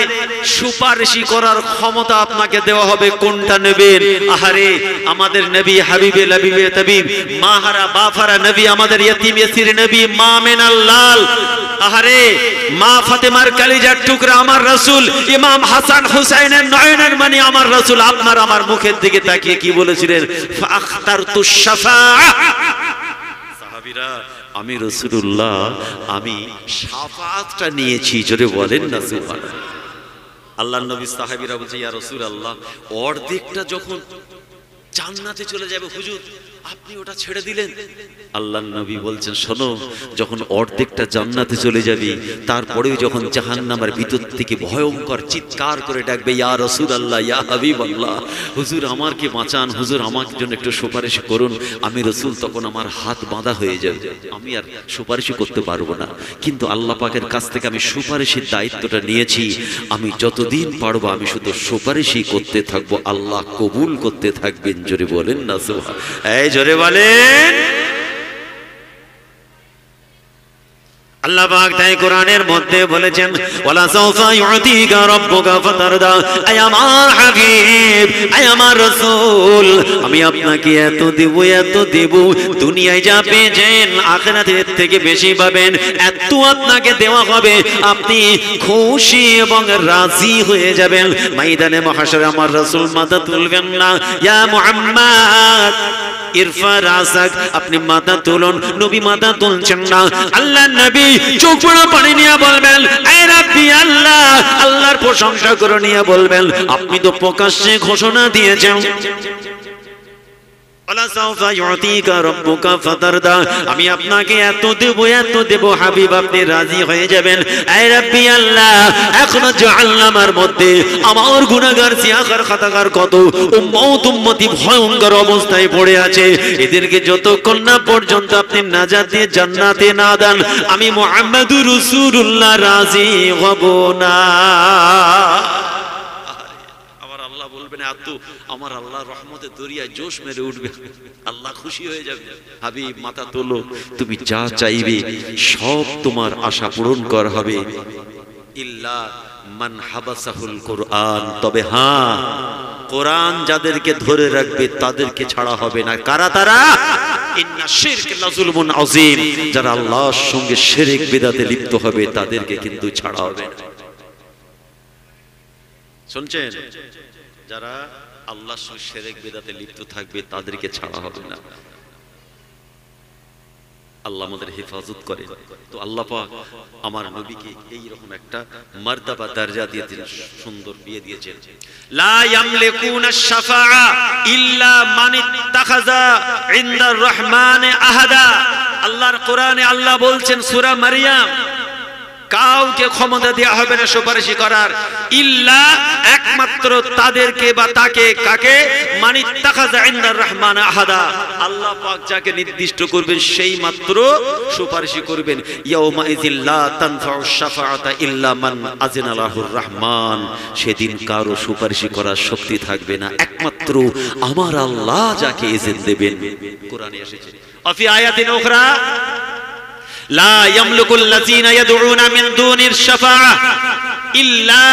সুপারিশি করার ক্ষমতা আপনাকে দেওয়া হবে, কোনটা নেবেন? আহারে আমাদের নবী হাবিবে লাবিবে তাবিব মাহারা বাফারা নবী, আমাদের ইয়তিম ইয়াসির নবী, মা মিনাল লাল, আহারে মা ফাতেমার কলিজার টুকরা আমার রাসূল, ইমাম হাসান হুসাইনের নয়নের মণি আমার রাসূল, আপনার আমার মুখের দিকে তাকিয়ে কি বলেছিলেন? ফাখতারতু শাফাআহ। সাহাবীরা, আমি রাসূলুল্লাহ, আমি শাফাআতটা নিয়েছি, জোরে বলেন না সুবহানাল্লাহ। আল্লাহর নবী সাহাবীরা বলছে, ইয়া রাসূলুল্লাহ, অর্ধেকটা যখন জান্নাতে চলে যাবে হুজুর, আপনি ওটা ছেড়ে দিলেন। আল্লাহর নবী বলছেন, শোনো, যখন অর্ধেকটা জান্নাতে চলে যাবে, তারপরেও যখন জাহান্নামের ভিতর থেকে ভয়ঙ্কর চিৎকার করে ডাকবে, ইয়া রাসূলুল্লাহ, ইয়া হাবিবাল্লাহ, হুজুর আমাকে বাঁচান, হুজুর আমার জন্য একটু সুপারিশ করুন, আমি রাসূল তখন আমার হাত বাঁধা হয়ে যাবে, আমি আর সুপারিশ করতে পারবো না। কিন্তু আল্লাহ পাকের কাছ থেকে আমি সুপারিশের দায়িত্বটা নিয়েছি, আমি যতদিন পারবো আমি শুধু সুপারিশই করতে থাকবো, আল্লাহ কবুল করতে থাকবেন। জোরে বলেন না সুবহানাল্লাহ। এই জোরে বলেন। আল্লাহ পাক তাই কোরআনের মধ্যে বলেছেন, ওয়ালা সাউফা ইউতিকা রাব্বুকা ফাতারদা। আয় আমার হাবিব, আয় আমার রাসূল, আমি আপনাকে এত দেব, দুনিয়ায় যা পেয়েছেন আখিরাতের থেকে বেশি পাবেন, এত আপনাকে দেওয়া হবে, আপনি খুশি এবং রাজি হয়ে যাবেন। ময়দানে মাহশরে আমার রাসূল মাথা তুলবেন না, ইয়া মুহাম্মদ ইরফা রাসাক, আপনি মাথা তুলুন, নবী মাথা তুলছেন না। আল্লাহ নবী চোখ পড়া পানি নিয়ে বলবেন, এ রাব্বি আল্লাহ, আল্লাহর প্রশংসা করে নিয়ে বলবেন, আপনি তো প্রকাশ্যে ঘোষণা দিয়েছেন, আমি আপনাকে এত দেব হাবিব, আপনি রাজি হয়ে যাবেন। আয় রাব্বি আল্লাহ, এখনো জাহান্নামের মধ্যে আমার গুনাহগার সিয়াখার খাতাকার কত উম্মতি ভয়ঙ্কর অবস্থায় পড়ে আছে, এদেরকে যতক্ষণ না পর্যন্ত আপনি নাজাত দিয়ে জান্নাতে না দেন, আমি মুহাম্মদুর রাসূলুল্লাহ রাজি হব না। বলবেন, এত আমার আল্লাহ রহমতের দরিয়ায় জোশ মেরে উঠবে, আল্লাহ খুশি হয়ে যাবে। হাবিব মাথা তোলো, তুমি যা চাইবে সব তোমার আশা পূরণ করা হবে, ইল্লা মান হাবাসাহুল কোরআন, তবে হ্যাঁ, কোরআন যাদেরকে ধরে রাখবে তাদেরকে ছাড়া হবে না। কারা তারা? ইন্না শিরক লাযুলমুন আযীম, যারা আল্লাহর সঙ্গে শিরক বিদআতে লিপ্ত হবে তাদেরকে কিন্তু ছাড়া হবে না। শুনছেন? যারা আল্লাহর সঙ্গে শিরক বিদআতে লিপ্ত থাকবে তাদেরকে ছাড়া হবে না। আল্লাহ আমাদের হেফাজত করে। তো আল্লাহ পাক আমার নবীকে এই রকম একটা মারতাবা দরজা দিয়ে সুন্দর বিয়ে দিয়েছেন। লা ইয়ামলিকুনা শাফাআ ইল্লা মান ইত্তাখাযা ইনদার রহমানে আহাদা। আল্লাহর কোরআনে আল্লাহ বলছেন সূরা মারইয়াম, কাউকে ক্ষমতা দেওয়া হবে না সুপারিশ করার, ইল্লা একমাত্র তাদেরকে বা তাকে কাকে, মানিত্তাখাযা ইনদার রহমান আহাদা, আল্লাহ পাক যাকে নির্দিষ্ট করবেন সেই মাত্র সুপারিশ করবেন। ইয়াউমা ইযিল লা তানফাউ শাফাআতা ইল্লা মান আযিনা লাহুর রহমান, সেদিন কারো সুপারিশ করার শক্তি থাকবে না, একমাত্র আমার আল্লাহ যাকে ইজাজত দেবেন। কোরআনে এসেছে। অফি আয়াতিন উখরা লা ইয়ামলিকুল লাযিনা ইয়াদউনা মিন দুনির শাফাআ ইল্লা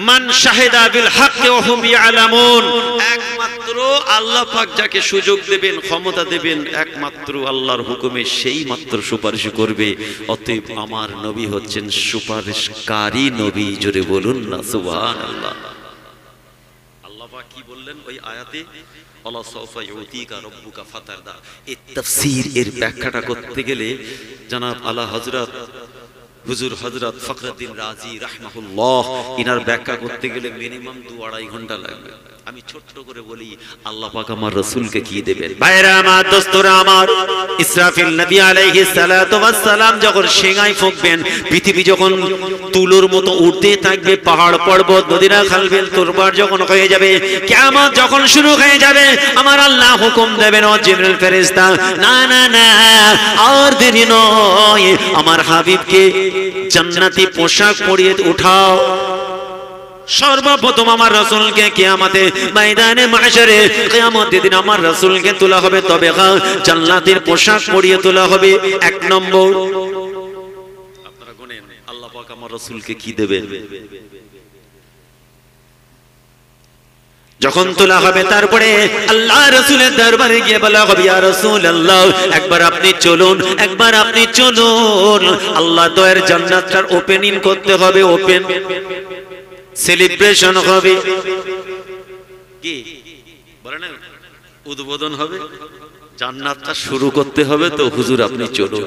মান শাহিদা বিল হক ওয়া হুম ইয়ালামুন, একমাত্র আল্লাহ পাক যাকে সুযোগ দেবেন, ক্ষমতা দেবেন, একমাত্র আল্লাহর হুকুমে সেই মাত্র সুপারিশ করবে। অতএব আমার নবী হচ্ছেন সুপারিশকারী নবী। জোরে বলুন না সুবহানাল্লাহ। আল্লাহ পাক কি বললেন ওই আয়াতে, আল্লাহ সাউফা ইউতিকা রাব্বুকা ফাতারদা। এই তাফসীর এর ব্যাখ্যাটা করতে গেলে জনাব আলা হযরত হুজুর হযরত ফখরুদ্দিন রাজি রাহমাহুল্লাহ ইনার ব্যাখ্যা করতে গেলে মিনিমাম 2-2.5 ঘন্টা লাগবে। আমি ছোট্ট করে বলি, আল্লাহ পাক আমার রাসূলকে কি দেবেন। ভাইরা আমার, দোস্তরা আমার, ইসরাফিল নবী আলাইহিস সালাতু ওয়াস সালাম যখন শেঙায় ফুঁকবেন, পৃথিবী যখন তুলোর মতো উঠতে থাকবে, পাহাড় পর্বত নদীরা খালবিল তোরবার যখন হয়ে যাবে, কিয়ামত যখন শুরু হয়ে যাবে, আমার আল্লাহ হুকুম দেবেন, ও জিবরিল ফেরেশতা, না না না, আর দেরি নয়, আমার হাবিবকে জান্নাতি পোশাক পরিয়ে উঠাও। সর্বপ্রথম আমার রাসূলকে কিয়ামতে ময়দানে মাহশারে কিয়ামতের দিন আমার রাসূলকে তোলা হবে, তবে জান্নাতের পোশাক পরিয়ে তোলা হবে। 1 নম্বর, আপনারা গুনেন আল্লাহ পাক আমার রাসূলকে কি দেবেন। যখন তোলা হবে তারপরে আল্লাহ রাসূলের দরবারে গিয়ে বলা হবে, ইয়া রাসূলুল্লাহ, একবার আপনি চলুন, একবার আপনি চলুন। আল্লাহ তো এর জান্নাতটার ওপেনিং করতে হবে, ওপেন সেলিব্রেশন হবে, কি বলে না, উদ্বোধন হবে, জান্নাতটা শুরু করতে হবে। তো হুজুর আপনি চলুন।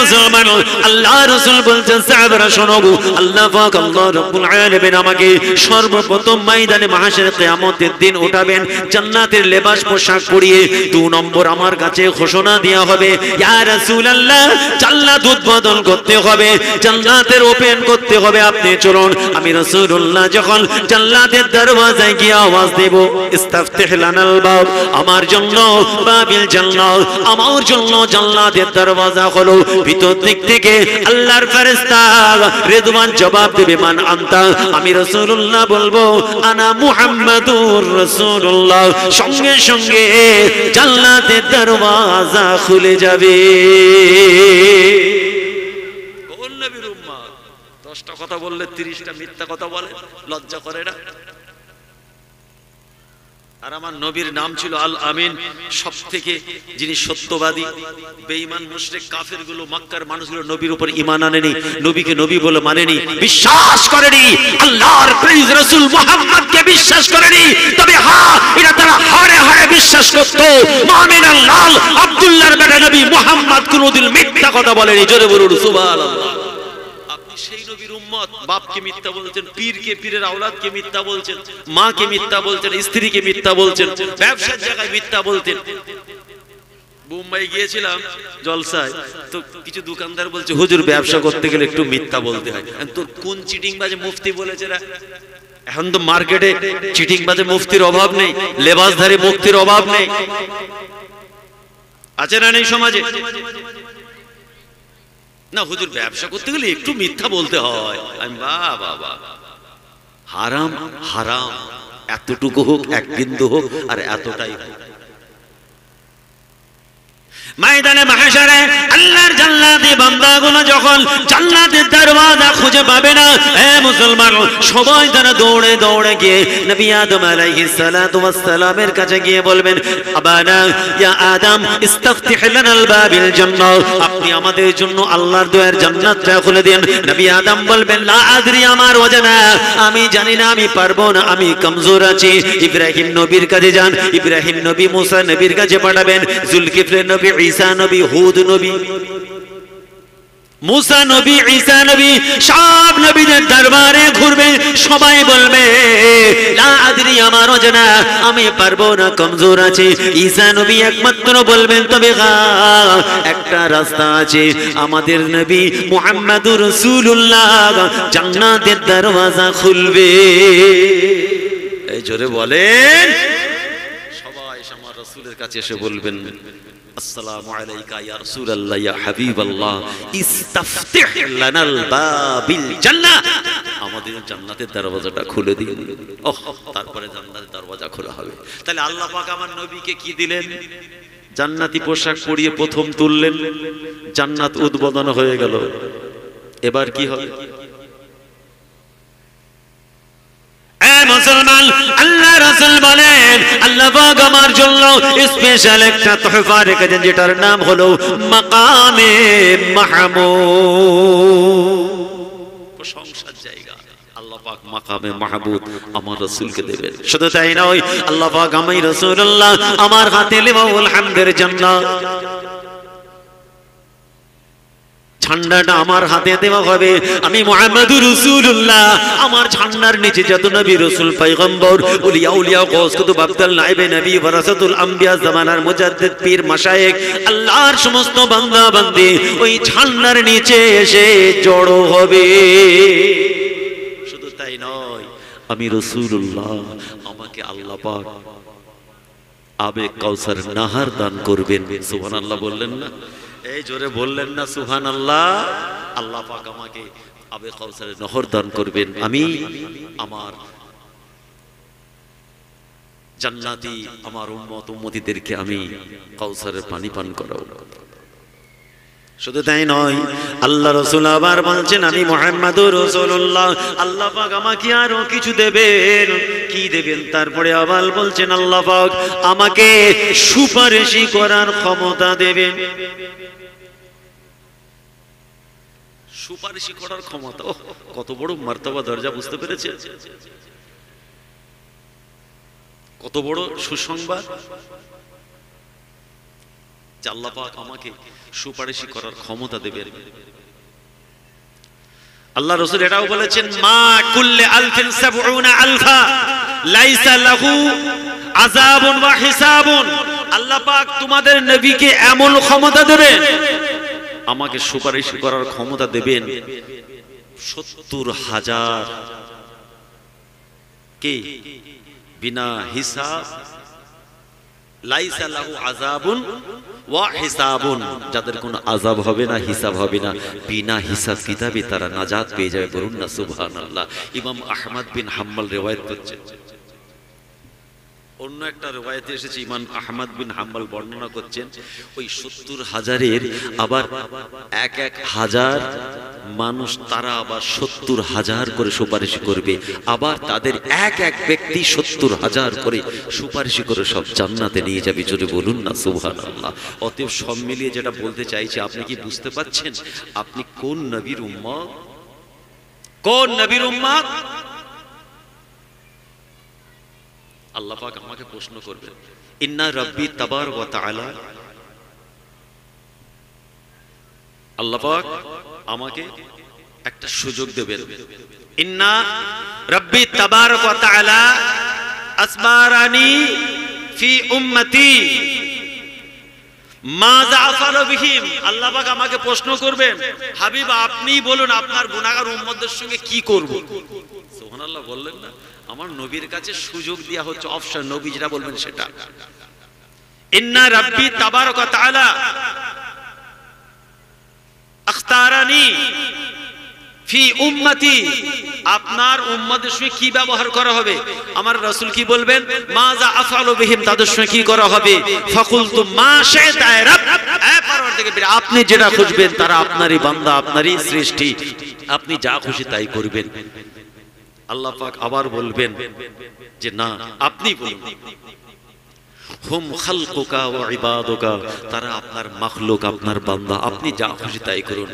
মুসলমান, আল্লাহ রাসূল বলছেন সাহাবারা শোনো, আল্লাহ পাক আল্লাহ রাব্বুল আলামিন আমাকে সর্বপ্রথম ময়দানে মাহশারে কিয়ামতের দিন উঠাবেন জান্নাতের লেবাস পোশাক পরিয়ে। 2 নম্বর, আমার কাছে ঘোষণা দেয়া হবে, ইয়া রাসূলুল্লাহ, জান্নাত উদ্বোধন করতে হবে, জান্নাতের ওপেন করতে হবে, আপনি চলুন। আমি রাসূলুল্লাহ যখন জান্নাতের দরওয়াজায় গিয়ে আওয়াজ দেব, ইস্তাফতিহ লানাল বাব, আমার জন্য বাবিল জান্নাত, আমার জন্য জান্নাতের দরওয়াজা হলো। ভিতর দিক থেকে আল্লাহর ফেরেশতা রিদওয়ান জবাব দেবে, মান আনতা, আমি রাসূলুল্লাহ বলবো, আনা মুহাম্মাদুর রাসূলুল্লাহ। সঙ্গে সঙ্গে জান্নাতের দরওয়াজা খুলে যাবে। কোন নবীর উম্মত 10টা কথা বললে 30টা মিথ্যা কথা বলে, লজ্জা করে না? আর আমার নবীর নাম ছিল আল আমিন, সব থেকে যিনি সত্যবাদী। বেঈমান মুশরিক কাফেরগুলো, মক্কার মানুষগুলো নবীর উপর ঈমান আনেনি, নবীকে নবী বলে মানেনি, বিশ্বাস করেনি, আল্লাহর প্রিয় রাসূল মুহাম্মদকে বিশ্বাস করেনি। তবে হ্যাঁ, এটা তারা হাড়ে হাড়ে বিশ্বাস করত, মুমিন আল্লাহ আব্দুল্লাহর বেটা নবী মুহাম্মদ কোনদিন মিথ্যা কথা বলেনি। জোরে বলুন সুবহানাল্লাহ। সেই নবীর উম্মত বাপকে মিথ্যা বলছেন, পীরকে, পীরের আওলাদকে মিথ্যা বলছেন, মাকে মিথ্যা বলছেন, স্ত্রীকে মিথ্যা বলছেন, ব্যবসার জায়গায় মিথ্যা বলতেন। মুম্বাই গিয়েছিলাম জলসায়, তো কিছু দোকানদার বলছে, হুজুর ব্যবসা করতে গেলে একটু মিথ্যা বলতে হয়। তোর কোন চিটিং বাজে মুফতি বলেছে রা? এখন তো মার্কেটে চিটিং বাজে মুফতির অভাব নেই, লেবাসধারী মুফতির অভাব নেই, আছে না নেই সমাজে? না হুজুর ব্যবসা করতে গেলে একটু মিথ্যা বলতে হয়। আমি বাবা, হারাম হারাম, এতটুকু হোক, 1 বিন্দু হোক, আর এতটাই হোক। ময়দানে মাহশারে আল্লাহর জান্নাতি বান্দাগুলো যখন জান্নাতের দরওয়াজা খুঁজে পাবে না, হে মুসলমান, সবাই তারা দৌড়ে দৌড়ে গিয়ে নবী আদম আলাইহিস সালাতু ওয়াস সালামের কাছে গিয়ে বলবেন, আবানা ইয়া আদম ইস্তাফতিহ লানাল বাবিল জান্নাহ, আপনি আমাদের জন্য আল্লাহর দয়ার জান্নাতটা খুলে দেন। নবী আদম বলবেন, লা আদরি, আমার ওয়াজানা, আমি জানি না, আমি পারবো না, আমি কমজোর আছি। ইব্রাহিম নবীর কাছে যান, ইব্রাহিম নবী মুসা নবীর কাছে পাঠাবেন, জুলকিফল নবী, ঈসা নবী, হুদ নবী। মুসা নবী, ঈসা নবী, সব নবীদের দরবারে ঘুরবে, সবাই বলবে লা আদরি, আমার অজানা, আমি পারবো না, কমজোর আছে। ঈসা নবী একমাত্র বলবেন তবে একটা রাস্তা আছে, আমাদের নবী মুহাম্মদুর রাসূলুল্লাহ জান্নাতের দরওয়াজা খুলবে। এই জোরে বলেন। সবাই আমার রাসূলের কাছে এসে বলবেন আসসালামু আলাইকা ইয়া রাসূলুল্লাহ ইয়া হাবিবাল্লাহ ইস্তাফতিহ লানাল বাবিল জান্নাহ, আমাদের জান্নাতের দরওয়াজাটা খুলে দিন। ওহ, তারপরে জান্নাতের দরওয়াজা খোলা হবে। তাহলে আল্লাহ পাক আমার নবীকে কি দিলেন? জান্নাতি পোশাক পরিয়ে প্রথম তুললেন, জান্নাত উদ্বোধন হয়ে গেল। এবার কি হবে? মুসলমান, আল্লাহ রাসূল বলেন আল্লাহ পাক আমার জন্য স্পেশাল একটা তোহফা রেখেছেন, যেটার নাম হলো মাকামে মাহমুদ, প্রশংসার জায়গা। আল্লাহ পাক মাকামে মাহমুদ আমার রাসূলকে দেবেন। শুধু তাই নয়, আল্লাহ পাক আমি রাসূলুল্লাহ আমার হাতে লিওয়াউল হামদের জান্নাত, ঝান্ডাটা আমার হাতে দেওয়া হবে। আমি মুহাম্মদুর রাসূলুল্লাহ, আমার ঝান্ডার নিচে যত নবী রাসূল পয়গম্বর ওলিয়া উলিয়া গৌস কুতুব আব্দুল নাইবে নবী ওয়ারাসাতুল আম্বিয়া জামানার মুজাদ্দিদ পীর মাশায়েখ আল্লাহর সমস্ত বান্দা বান্দি ওই ঝান্ডার নিচে এসে জড়ো হবে। শুধু তাই নয়, আমি রাসূলুল্লাহ, আমাকে আল্লাহ পাক আবে কাউসার নাহার দান করবেন। সুবহানাল্লাহ বললেন না? এই জোরে বললেন না সুবহানাল্লাহ? আল্লাহ পাক আমাকে আবে কাউসারের নহর দান করবেন, আমি আমার জান্নাতি আমার উম্মত উম্মতিদেরকে আমি কাউসারের পানি পান করাবো। শুধু তাই নয়, আল্লাহ রাসূল আবার বলছেন আমি মুহাম্মদুর রাসূলুল্লাহ, আল্লাহ পাক আমাকে আরো কিছু দেবেন। কি দেবেন? তারপরে আবার বলছেন আল্লাহ পাক আমাকে সুপারিশি করার ক্ষমতা দেবেন। সুপারিশি করার ক্ষমতা, কত বড় মার্তবা দরজা, বুঝতে পেরেছেন? কত বড় সুসংবাদ যে আল্লাহ পাক আমাকে সুপারিশি করার ক্ষমতা দেবেন। আল্লাহ রাসূল এটাও বলেছেন মা কুল্লি আলফিন সাবউনা আলফা লাইসা লাহু আযাবুন ওয়া হিসাবুন। আল্লাহ পাক তোমাদের নবীকে এমন ক্ষমতা দেবেন, আমাকে সুপারিশ করার ক্ষমতা দেবেন ৭০,০০০ কে বিনা হিসাব, লাইসা লাহু আযাবুন ওয়া হিসাবুন, যাদের কোনো আযাব হবে না, হিসাব হবে না, বিনা হিসাব কিতাবে তারা নাজাত পেয়ে যাবে। বলুন না সুবহানাল্লাহ। ইমাম আহমদ বিন হাম্বল রিওয়ায়াত করছেন, অন্য একটা রিওয়ায়াতে এসেছে ইমাম আহমদ বিন হাম্বল বর্ণনা করছেন ওই ৭০,০০০-এর আবার এক হাজার মানুষ, তারা আবার ৭০,০০০ করে সুপারিশ করবে, আবার তাদের এক ব্যক্তি ৭০,০০০ করে সুপারিশ করে সব জান্নাতে নিয়ে যাবে। জোরে বলুন না সুবহানাল্লাহ। অতএব সব মিলিয়ে যেটা বলতে চাইছি, আপনি কি বুঝতে পাচ্ছেন আপনি কোন নবীর উম্মত? কোন নবীর উম্মত? আল্লাহ পাক আমাকে প্রশ্ন করবেন, ইন্না রাব্বি তাবারক ওয়া তাআলা, আল্লাহ পাক আমাকে একটা সুযোগ দেবেন। ইন্না রাব্বি তাবারক ওয়া তাআলা আসবারানি ফি উম্মতি মাযা আফালু বিহিম। আল্লাহ পাক আমাকে প্রশ্ন করবেন, হাবিব আপনি বলুন আপনার গুনাহগার উম্মতদের সঙ্গে কি করব? সুবহানাল্লাহ বললেন না? আমার নবীর কাছে সুযোগ দেয়া হচ্ছে, অপশন, নবী যেটা বলবেন সেটা। ইন্না রাব্বি তাবারক ওয়া তাআলা আখতারানি ফি উম্মতি, আপনার উম্মতের সঙ্গে কি ব্যবহার করা হবে? আমার রাসূল কি বলবেন? মাযা আফআলু বিহিম, তাদের সঙ্গে কি করা হবে? ফাকুলতু মা শাইতা ইয়া রাব, এ পরওয়ারদিগার আপনি যেটা খুঁজবেন, তারা আপনারই বান্দা, আপনারই সৃষ্টি, আপনি যা খুশি তাই করবেন। আল্লাহ পাক আবার বলবেন যে না, আপনি বলুন, হুম খালকুকা ওয়া ইবাদুকা, তারা আপনার মাখলুক, আপনার বান্দা, আপনি যা খুশি তাই করুন।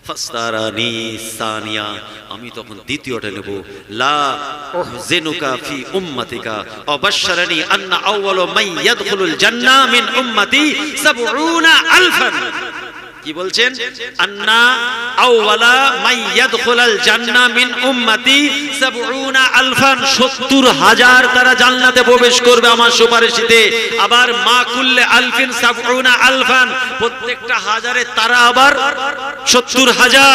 ফাস্তারানি সানিয়া, আমি তখন দ্বিতীয়টা নেব, লা উহজিনুকা ফি উম্মাতিকা ওয়া বাশশারানি আন্না আউওয়ালু মান ইয়াদখুলুল জান্নাহ মিন উম্মতি ৭০,০০০। কি কি বলছেন? আন্না আউওয়ালা মান ইয়াদখুলাল জান্নাহ মিন উম্মতি ৭০,০০০ ৭০,০০০ তারা জান্নাতে প্রবেশ করবে আমার সুপারিশিতে। আবার মা কুল্লে আলফিন ৭০,০০০ প্রত্যেকটা হাজারে তারা আবার ৭০,০০০।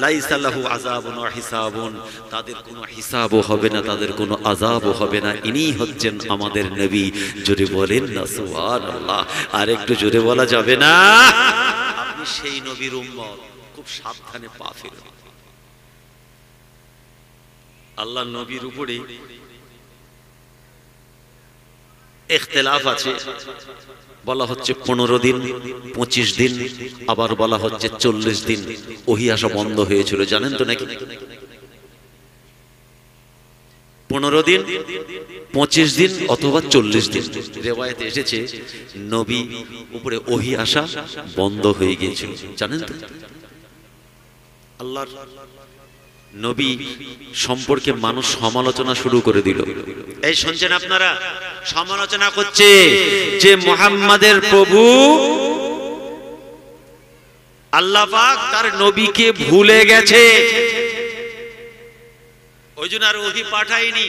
লাইসা লাহু আযাবুন ওয়া হিসাবুন, তাদের কোনো হিসাবও হবে না, তাদের কোনো আযাবও হবে না। ইনি হচ্ছেন আমাদের নবী। জোরে বলেন না সুবহানাল্লাহ। আর একটু জোরে বলা যাবে না? আপনি সেই নবীর উম্মত, খুব সাবধানে পা ফেলুন। আল্লাহ নবীর উপরে ইখতিলাফ আছে, বলা হচ্ছে 15 দিন, 25 দিন, আবার বলা হচ্ছে 40 দিন ওহী আসা বন্ধ হয়েছিল, জানেন তো নাকি? 15 দিন, 25 দিন অথবা 40 দিন রিওয়ায়াতে এসেছে নবী উপরে ওহী আসা বন্ধ হয়ে গিয়েছিল, জানেন তো? আল্লাহর নবী সম্পর্কে মানুষ সমালোচনা শুরু করে দিল। এই শুনছেন আপনারা? সমালোচনা করছে যে মুহাম্মাদের প্রভু আল্লাহ পাক তার নবীকে ভুলে গেছে, ওই জন্য আর ওহী পাঠায়নি,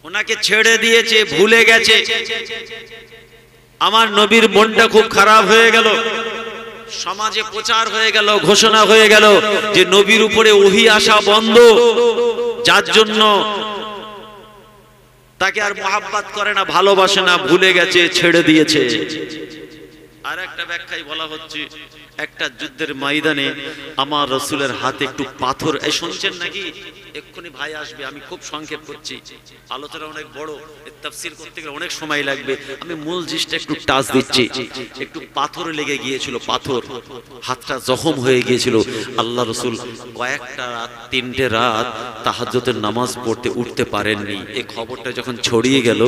ওনাকে ছেড়ে দিয়েছে, ভুলে গেছে। আমার নবীর মনটা খুব খারাপ হয়ে গেল। সমাজে প্রচার হয়ে গেল, ঘোষণা হয়ে গেল যে নবীর উপরে ওহী আসা বন্ধ, যার জন্য তাকে আর মহাব্বত করে না, ভালোবাসে না, ভুলে গেছে, ছেড়ে দিয়েছে। আর একটা ব্যাখ্যায় বলা হচ্ছে একটা যুদ্ধের ময়দানে আমার রাসূলের হাতে একটু পাথর, এই শুনছেন নাকি? এক্ষুনি ভাই আসবে, আমি খুব সংক্ষেপ করছি, আলোচনা অনেক বড়, তাফসীর করতে গেলে অনেক সময় লাগবে। আমি মূল জিনিসটা একটু টাচ দিচ্ছি। একটু পাথর লেগে গিয়েছিল, পাথর, হাতটা জখম হয়ে গিয়েছিল। আল্লাহ রাসূল কয়েকটা রাত, 3টে রাত তাহাজ্জুদের নামাজ পড়তে উঠতে পারেননি। এই খবরটা যখন ছড়িয়ে গেল,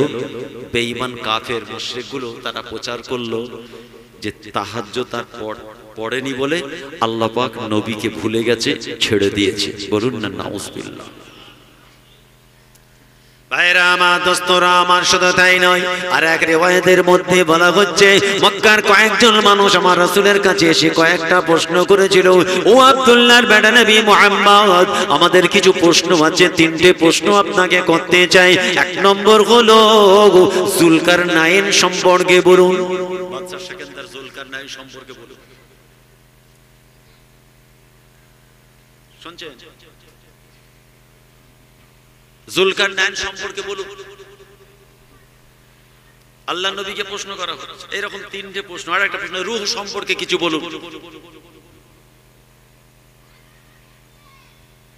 বেঈমান কাফের মুশরিকগুলো তারা প্রচার করলো যে তাহাজ্জুদ আর পড়েনি বলে আল্লাহ পাক নবীকে ভুলে গেছে, ছেড়ে দিয়েছে। বলুন না নাউজুবিল্লাহ। ভাইরা আমার, দোস্তরা আমার, শুধু তাই নয়, আর এক রিওয়ায়াতের মধ্যে বলা হচ্ছে মক্কার কয়েকজন মানুষ আমার রাসূলের কাছে এসে কয়েকটা প্রশ্ন করেছিল, ও আব্দুল্লাহর বেটা নবী মুহাম্মদ, আমাদের কিছু প্রশ্ন আছে, 3টে প্রশ্ন আপনাকে করতে চাই। 1 নম্বর হলো যুলকারনাইন সম্পর্কে বলুন। বাদশা সেকেন্দার যুলকারনাইন সম্পর্কে বলুন। শুনছেন? যুলকারনাইন সম্পর্কে বলুন। আল্লাহ নবীকে প্রশ্ন করা হচ্ছে এরকম 3টে প্রশ্ন। আর একটা প্রশ্ন, রূহ সম্পর্কে কিছু বলুন,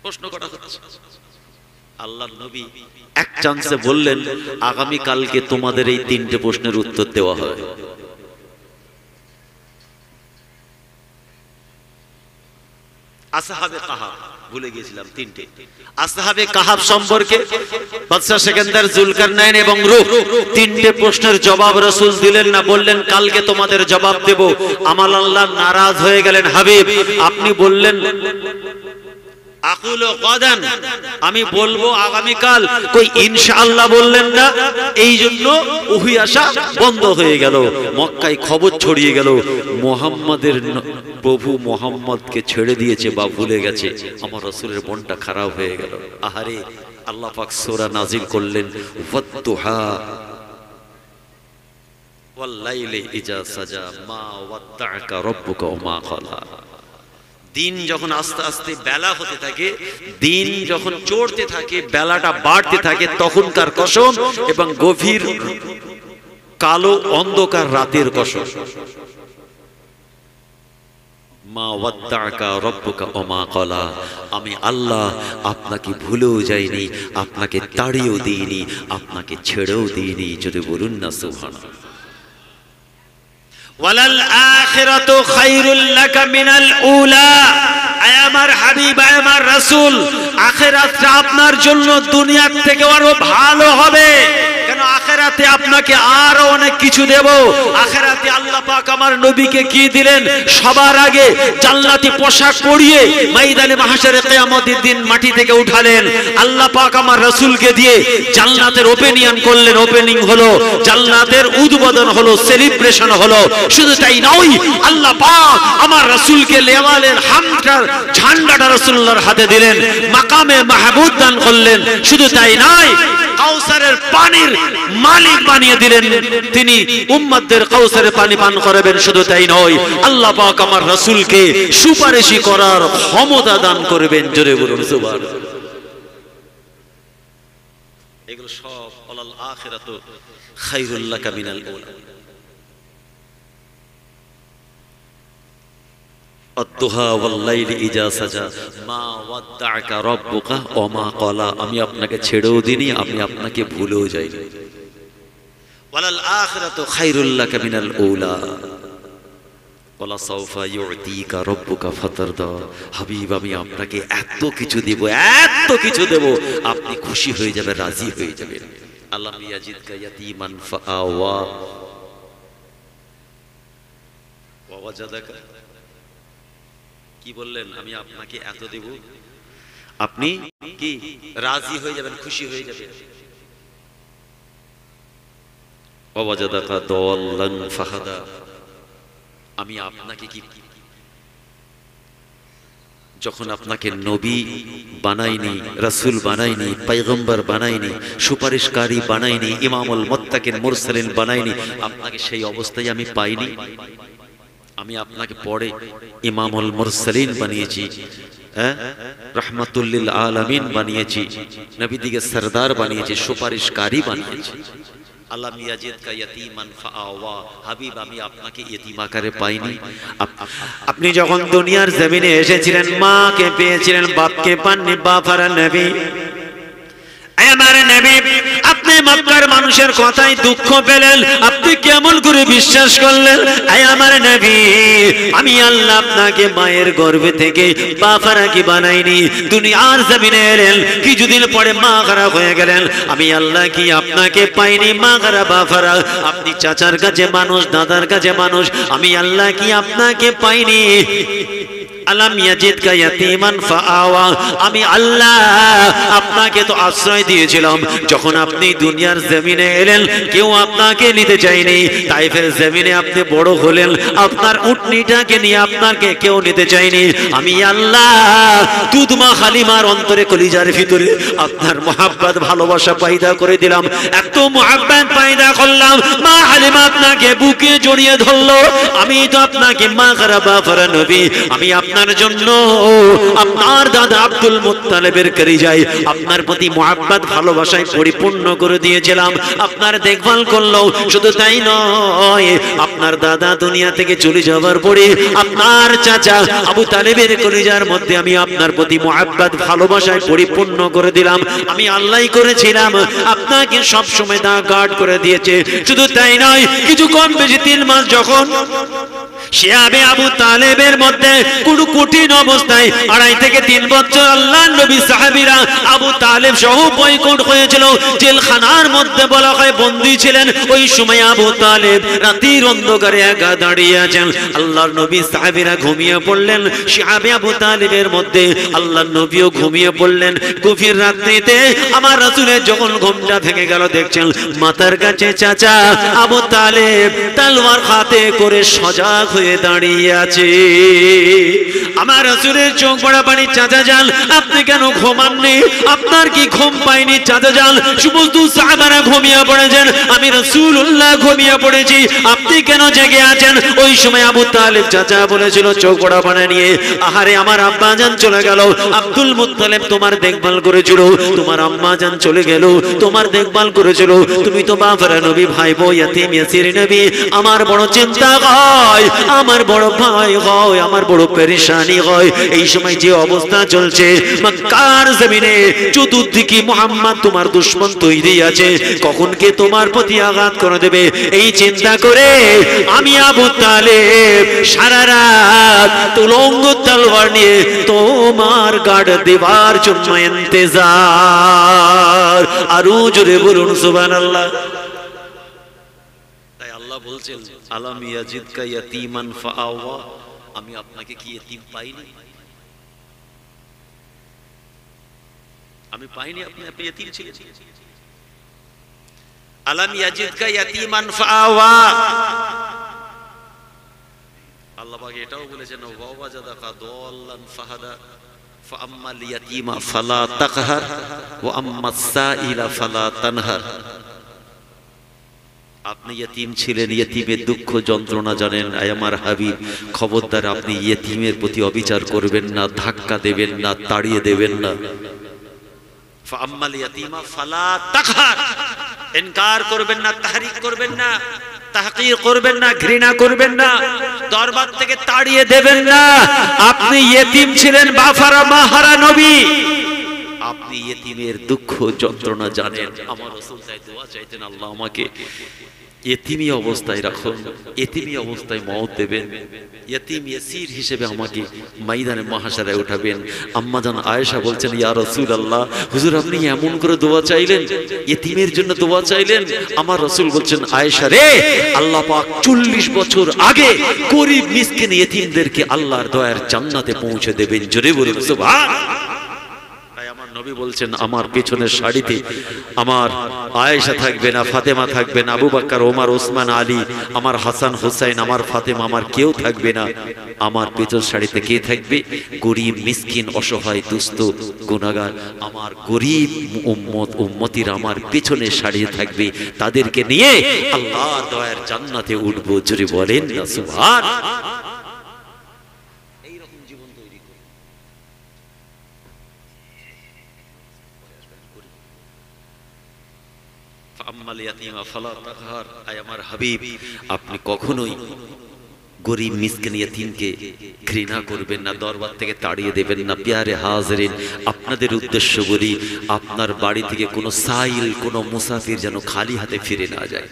প্রশ্ন করা হচ্ছে। আল্লাহ নবী এক চান্সে বললেন, আগামী কালকে তোমাদের এই 3টে প্রশ্নের উত্তর দেওয়া হবে। আসহাবে কাহাফ, ভুলে গিয়েছিলাম 3টে। আসহাবে কাহাফ সম্পর্কে বাদশা সেকেন্দার, যুলকারনাইন এবং রূহ, 3টে প্রশ্নের জবাব রাসূল দিলেন না, বললেন কালকে তোমাদের জবাব দেব। আমার আল্লাহ নারাজ হয়ে গেলেন, হাবিব আপনি বললেন আকুলু গাদান, আমি বলবো আগামীকাল, কই ইনশাআল্লাহ বললেন না। এই জন্য ওহী আসা বন্ধ হয়ে গেল। মক্কায় খবর ছড়িয়ে গেল মুহাম্মাদের প্রভু মুহাম্মদকে ছেড়ে দিয়েছে বা ভুলে গেছে। আমার রাসূলের মনটা খারাপ হয়ে গেল। আহারে, আল্লাহ পাক সূরা নাজিল করলেন, ওয়াদ্দুহা ওয়াল লাইলি ইজা সাজা মা ওয়াদ্দাআকা রাব্বুকা ওয়া মা ক্বালা। দিন যখন আস্তে আস্তে বেলা হতে থাকে, দিন যখন চড়তে থাকে, বেলাটা বাড়তে থাকে, তখনকার কসম, এবং গভীর কালো অন্ধকার রাতের কসম। মা ওয়াদ্দাআকা রাব্বুকা ওয়া মা ক্বালা, আমি আল্লাহ আপনাকে ভুলেও যাইনি, আপনাকে তাড়িয়েও দিইনি, আপনাকে ছেড়েও দিইনি। যদি বলুন না সুবহানাল্লাহ। ওয়ালাল আখিরাতু খায়রুল লাকা মিনাল উলা, আয় আমার হাবিব, আয় আমার রাসূল, আখিরাতটা আপনার জন্য দুনিয়ার থেকে আরো ভালো হবে। কেন? আখিরাতে আপনাকে আপনাকে আরো অনেক কিছু দেব। আখিরাতে আল্লাহ পাক আমার নবীকে কি দিলেন? সবার আগে জান্নাতি পোশাক পরিয়ে ময়দানে মাহশারে কিয়ামতের দিন মাটি থেকে উঠালেন। আল্লাহ পাক আমার রাসূলকে দিয়ে জান্নাতের ওপেনিং করলেন, ওপেনিং হলো, জান্নাতের উদ্বোধন হলো, সেলিব্রেশন হলো। শুধু তাই নয়, আল্লাহ পাক আমার রাসূলকে লেওয়ালের হামটার ঝান্ডাটা রাসূলুল্লাহর হাতে দিলেন, মাকামে মাহমুদ দান করলেন। শুধু তাই নয়, কাউসারের পানির মালিক বানিয়ে দিলেন, তিনি উম্মতদের কাউসারের পানি পান করাবেন। শুধু তাই নয়, আল্লাহ পাক আমার রাসূলকে সুপারিশ করার ক্ষমতা দান করবেন। জোরে বলুন সুবহানাল্লাহ। এগুলো সব ওয়ালাল আখিরাতু খায়রুল লাকা মিনাল উলা। আদ-দুহা ওয়াল লাইলি ইজা সাজা মা ওয়াদ্দাআকা রাব্বুকা ওয়া মা ক্বালা। আমি আপনাকে ছেড়েও দিইনি, আমি আপনাকে ভুলেও যাইনি। ওয়ালাল আখিরাতু খায়রুল লাকা মিনাল উলা ওয়ালা সাওফা ইউতিকা রাব্বুকা ফাতারদা। হাবিব, আমি আপনাকে এত কিছু দেব, এত কিছু দেব, আপনি খুশি হয়ে যাবেন, রাজি হয়ে যাবেন। আল্লাহ ইয়াজিদকা ইয়াতীমান ফাআওয়া ওয়া ওয়াজাদাকা। কি বললেন? আমি আপনাকে এত দেব, আপনি কি রাজি হয়ে যাবেন, খুশি হয়ে যাবেন। ওয়া ওয়াজাদাকা দাল্লান ফাহাদা। আমি আপনাকে কি, যখন আপনাকে নবী বানাইনি, রাসূল বানাইনি, পয়গম্বর বানাইনি, সুপারিশকারী বানাইনি, ইমামুল মুত্তাকিন মুরসালিন বানাইনি, আপনাকে সেই অবস্থায় আমি পাইনি। আমি আপনাকে পরে ইমামুল মুরসালিন বানিয়েছি, রাহমাতুল লিল আলামিন বানিয়েছি, নবীদিকে সরদার বানিয়েছি, সুপারিশকারী বানিয়েছি। আল্লাহ ইয়াজিদকা ইয়াতীমান ফাআওয়া। হাবিব, আমি আপনাকে ইতিম আকারে পাইনি। আপনি যখন দুনিয়ার জমিনে এসেছিলেন, মাকে পেয়েছিলেন, বাপকে পাননি। বাপ আর নবী, আমার নবী, আপনি মক্কার মানুষের কথায় দুঃখ পেলেন, আপনি কেমন করে বিশ্বাস করলেন? আমার নবী, আমি আল্লাহ আপনাকে মায়ের গর্ভে থেকে বাফারা কি বানাইনি, দুনিয়ার জমিনে এলেন, কিছুদিন পরে মা খারাপ হয়ে গেলেন। আমি আল্লাহ কি আপনাকে পাইনি? মা খারাপ বাফারা, আপনি চাচার কাছে মানুষ, দাদার কাছে মানুষ, আমি আল্লাহ কি আপনাকে পাইনি? আলাম ইয়াজিদকা ইয়াতীমান ফাআওয়া। আমি আল্লাহ আপনাকে তো আশ্রয় দিয়েছিলাম, যখন আপনি দুনিয়ার জমিনে এলেন কেউ আপনাকে নিতে চায়নি। তাইফের জমিনে আপনি বড় হলেন, আপনার উটনিটাকে নিয়ে আপনাকে কেউ নিতে চায়নি। আমি আল্লাহ দুধমা হালিমার অন্তরে, কলিজার ভিতরে আপনার মহাব্বত, ভালোবাসা পয়দা করে দিলাম, এত মহাব্বত পয়দা করলাম, মা হালিমা আপনাকে বুকে জড়িয়ে ধরলো। আমি তো আপনাকে মা খারাপ বাফারা নবী, আমি আপনার জন্য আপনার দাদা আব্দুল মুত্তালিবের কলিজায় আপনার প্রতি মহাব্বত, ভালোবাসায় পরিপূর্ণ করে দিয়েছিলাম, আপনার দেখভাল করলো। শুধু তাই নয়, আপনার দাদা দুনিয়া থেকে চলে যাওয়ার পরে আপনার চাচা আবু তালেবের কলিজার মধ্যে আমি আপনার প্রতি মহাব্বত, ভালোবাসায় পরিপূর্ণ করে দিলাম। আমি আল্লাহই করেছিলাম, আপনাকে সব সময় দা গার্ড করে দিয়েছে। শুধু তাই নয়, কিছু কম বেশি 3 মাস যখন শিয়াবে আবু তালেবের মধ্যে কোনো কঠিন অবস্থায় 2.5 থেকে 3 বছর আল্লাহর নবী সাহাবীরা আবু তালেব সহ বয়কট হয়েছিল, জেলখানার মধ্যে বলা হয় বন্দী ছিলেন। ওই সময় আবু তালেব রাতের অন্ধকারে একা দাঁড়িয়ে আছেন। আল্লাহর নবী সাহাবীরা ঘুমিয়ে পড়লেন, শিয়াবে আবু তালেবের মধ্যে আল্লাহর নবীও ঘুমিয়ে পড়লেন। গভীর রাত্রিতে আমার রাসূলের যখন ঘুমটা ভেঙে গেল, দেখছেন মাথার কাছে চাচা আবু তালেব তলোয়ার হাতে করে সজাগ হয়ে দাঁড়িয়ে আছে। আমার রাসূলের চোখ পড়া পানি, চাচা যান আপনি কেন ঘুমাননি? আপনার কি ঘুম পায়নি? চাচা যান সমস্ত সাহাবারা ঘুমিয়ে পড়েছেন, আমি রাসূলুল্লাহ ঘুমিয়ে পড়েছি, আপনি কেন জেগে আছেন? ওই সময় আবু তালেব চাচা বলেছিল চোখ পড়া পানি নিয়ে, আহারে আমার আব্বা জান চলে গেল, আব্দুল মুত্তালিব তোমার দেখভাল করেছিল, তোমার আম্মা জান চলে গেল, তোমার দেখভাল করেছিল, তুমি তো বাফারা নবী, ভাই বো ইয়াতীম ইয়াসির নবী। আমার বড় চিন্তা হয়, আমার বড় ভয় হয়, আমার বড় পেরেশানি হয়। এই সময় যে অবস্থা চলছে মক্কার জমিনে, চতুর্দিকে মুহাম্মদ তোমার দুশমন তৈরি আছে, কখন কে তোমার প্রতি আঘাত করে দেবে, এই চিন্তা করে আমি আবু তালেব সারা রাত তুলঙ্গ তলোয়ার নিয়ে তোমার গার্ড দেবার জন্য ইন্তজার। আরো জোরে বলুন সুবহানাল্লাহ। বলছেন আলাম ইয়াজিদকা ইয়াতীমান ফাআওয়া, আমি আপনাকে কি ইতিম পাইনি? আমি পাইনি আপনি ইতিম ছিলেন? আলাম ইয়াজিদকা ইয়াতীমান ফাআওয়া। আল্লাহ পাক এটাও বলেছেন ওয়া ওয়াজাদাকা দাল্লান ফাহাদা ফাআম্মাল ইয়াতীমা ফালা তাকহার ওয়া আম্মাস সাইলা ফালা তানহার। আপনি ইয়েতিম ছিলেন, ইয়েতিমের দুঃখ যন্ত্রণা জানেন। আয় আমার হাবিব, খবরদার আপনি ইয়েতিমের প্রতি অবিচার করবেন না, ধাক্কা দেবেন না, তাড়িয়ে দেবেন না। ফাআম্মাল ইয়াতীমা ফালা তাকহার, ইনকার করবেন না, তাহরিক করবেন না, তাহকির করবেন না, ঘৃণা করবেন না, দরবার থেকে তাড়িয়ে দেবেন না। আপনি ইয়েতিম ছিলেন, বাফারা মাহারা নবী, আপনি ইয়েতিমের দুঃখ যন্ত্রণা জানেন। আমার রাসূল তাই দোয়া চাইতেন, আল্লাহ আমাকে ইয়েতিমি অবস্থায় রাখুন, ইয়েতিমি অবস্থায় মওত দেবেন, ইয়েতিম ইয়াসির হিসেবে আমাকে ময়দানে মাহশারে উঠাবেন। আম্মাজান আয়েশা বলছেন, ইয়া রাসূলুল্লাহ, হুজুর আপনি এমন করে দোয়া চাইলেন, ইয়েতিমের জন্য দোয়া চাইলেন। আমার রাসূল বলছেন, আয়েশা রে, আল্লাহ পাক 40 বছর আগে গরীব মিসকিন ইয়েতিমদেরকে আল্লাহর দয়ার জান্নাতে পৌঁছে দেবেন। জোরে বলুন সুবহানাল্লাহ। নবী বলছেন, আমার পেছনের সারিতে আমার আয়েশা থাকবে না, ফাতেমা থাকবে না, আবু বকর, ওমর, ওসমান, আলী, আমার হাসান হুসাইন, আমার ফাতেমা, আমার কেউ থাকবে না। আমার পেছনের সারিতে কে থাকবে? গরীব মিসকিন অসহায় দুস্থ গুনাহগার আমার গরীব উম্মতিরা আমার পেছনের সারিতে থাকবে। তাদেরকে নিয়ে আল্লাহর দয়ার জান্নাতে উঠবো। জোরে বলেন না সুবহানাল্লাহ। আমার হাবিব, আপনি কখনোই গরীব মিসকিন ইয়েতিমকে ঘৃণা করবেন না, দরবার থেকে তাড়িয়ে দেবেন না। প্যারে হাজিরিন, আপনাদের উদ্দেশ্য বলি, আপনার বাড়ি থেকে কোনো সাইল, কোনো মুসাফির যেন খালি হাতে ফিরে না যায়।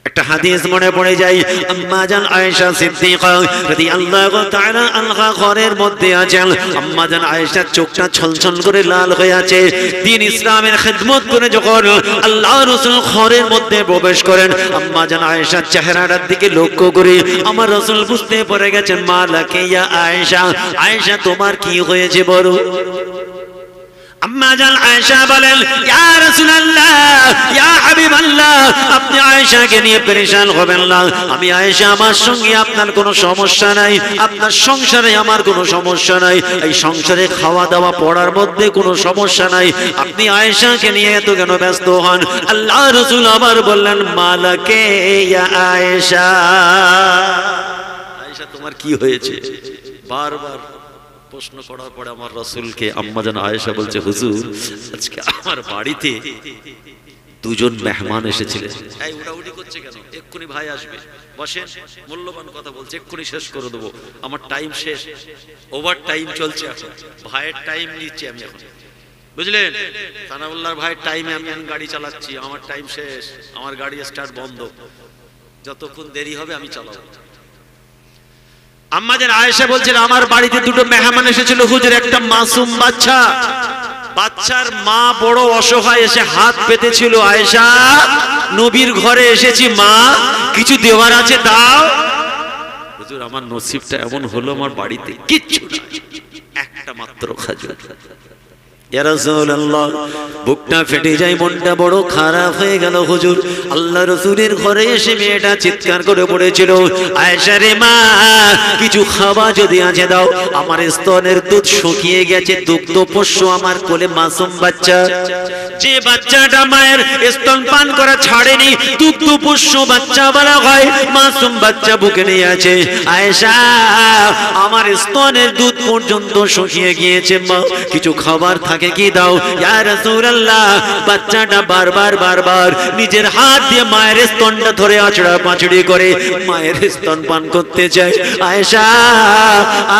একটা হাদিস মনে পড়ে যায়, আম্মা জান আয়েশা সিদ্দিকা রাদিয়াল্লাহু তাআলা আনহা ঘরের মধ্যে আছেন। আম্মা জান আয়েশার চোখটা ছলছল করে লাল হয়ে আছে। দ্বীন ইসলামের খিদমত করে যখন আল্লাহর রাসূল ঘরের মধ্যে প্রবেশ করেন, আম্মা জান আয়েশার চেহারাটার দিকে লক্ষ্য করে আমার রাসূল বুঝতে পেরে গেছেন, মালাকে ইয়া আয়েশা, আয়েশা তোমার কি হয়েছে বলো? আম্মা জান আয়েশা বলেন, ইয়া রাসূলুল্লাহ, ইয়া হাবিবাল্লাহ, আপনি আয়েশাকে নিয়ে পেরেশান হবেন না। আমি আয়েশা, আমার সঙ্গে আপনার কোনো সমস্যা নাই, আপনার সংসারে আমার কোনো সমস্যা নাই, এই সংসারে খাওয়া দাওয়া পড়ার মধ্যে কোনো সমস্যা নাই। আপনি আয়েশাকে নিয়ে এত কেন ব্যস্ত হন? আল্লাহ রাসূল আবার বললেন, মালাকে ইয়া আয়েশা, আয়েশা তোমার কি হয়েছে? বারবার প্রশ্ন করার পরে আমার রাসূলকে আম্মা জান আয়েশা বলছে, হুজুর আজকে আমার বাড়িতে দুজন মেহমান এসেছিলেন। এই উড়াউড়ি করছে কেন? এক্ষুনি ভাই আসবে, বসেন, মূল্যবান কথা বলছে, এক্ষুনি শেষ করে দেবো, আমার টাইম শেষ, ওভার টাইম চলছে, এখন ভাইয়ের টাইম নিচ্ছি আমি এখন, বুঝলেন? সানাউল্লাহর ভাইয়ের টাইমে আমি গাড়ি চালাচ্ছি, আমার টাইম শেষ, আমার গাড়ি স্টার্ট বন্ধ, যতক্ষণ দেরি হবে আমি চালাবো। আম্মা জান আয়েশা বলছেন, আমার বাড়িতে দুটো মেহমান এসেছিল হুজুর, একটা মাসুম বাচ্চা, বাচ্চার মা বড় অসহায়, এসে হাত পেতেছিল, আয়েশা নবীর ঘরে এসেছি, মা কিছু দেওয়ার আছে দাও। হুজুর আমার নসিবটা এমন হলো, আমার বাড়িতে কিচ্ছু নাই, একটা মাত্র খাজুর। ইয়া রাসূলুল্লাহ, বুকটা ফেটে যায়, মনটা বড় খারাপ হয়ে গেল হুজুর। আল্লাহ রাসূলের ঘরে এসে মেয়েটা চিৎকার করে পড়েছিল, আয়েশা রে মা, কিছু খাওয়া যদি আছে দাও, আমার স্তনের দুধ শুকিয়ে গেছে, দুগ্ধ পোষ্য আমার কোলে মাসুম বাচ্চা, যে বাচ্চাটা মায়ের স্তন পান করা ছাড়েনি, দুগ্ধ পোষ্য বাচ্চা বলা হয়, মাসুম বাচ্চা বুকে নিয়ে আছে, আয়েশা আমার স্তনের দুধ পর্যন্ত শুকিয়ে গিয়েছে, মা কিছু খাবার থাকে কি দাও। ইয়া রাসূলুল্লাহ, বাচ্চাটা বারবার নিজের হাত দিয়ে মায়ের স্তনটা ধরে আঁচড়া পাঁচড়ি করে মায়ের স্তন পান করতে চায়, আয়েশা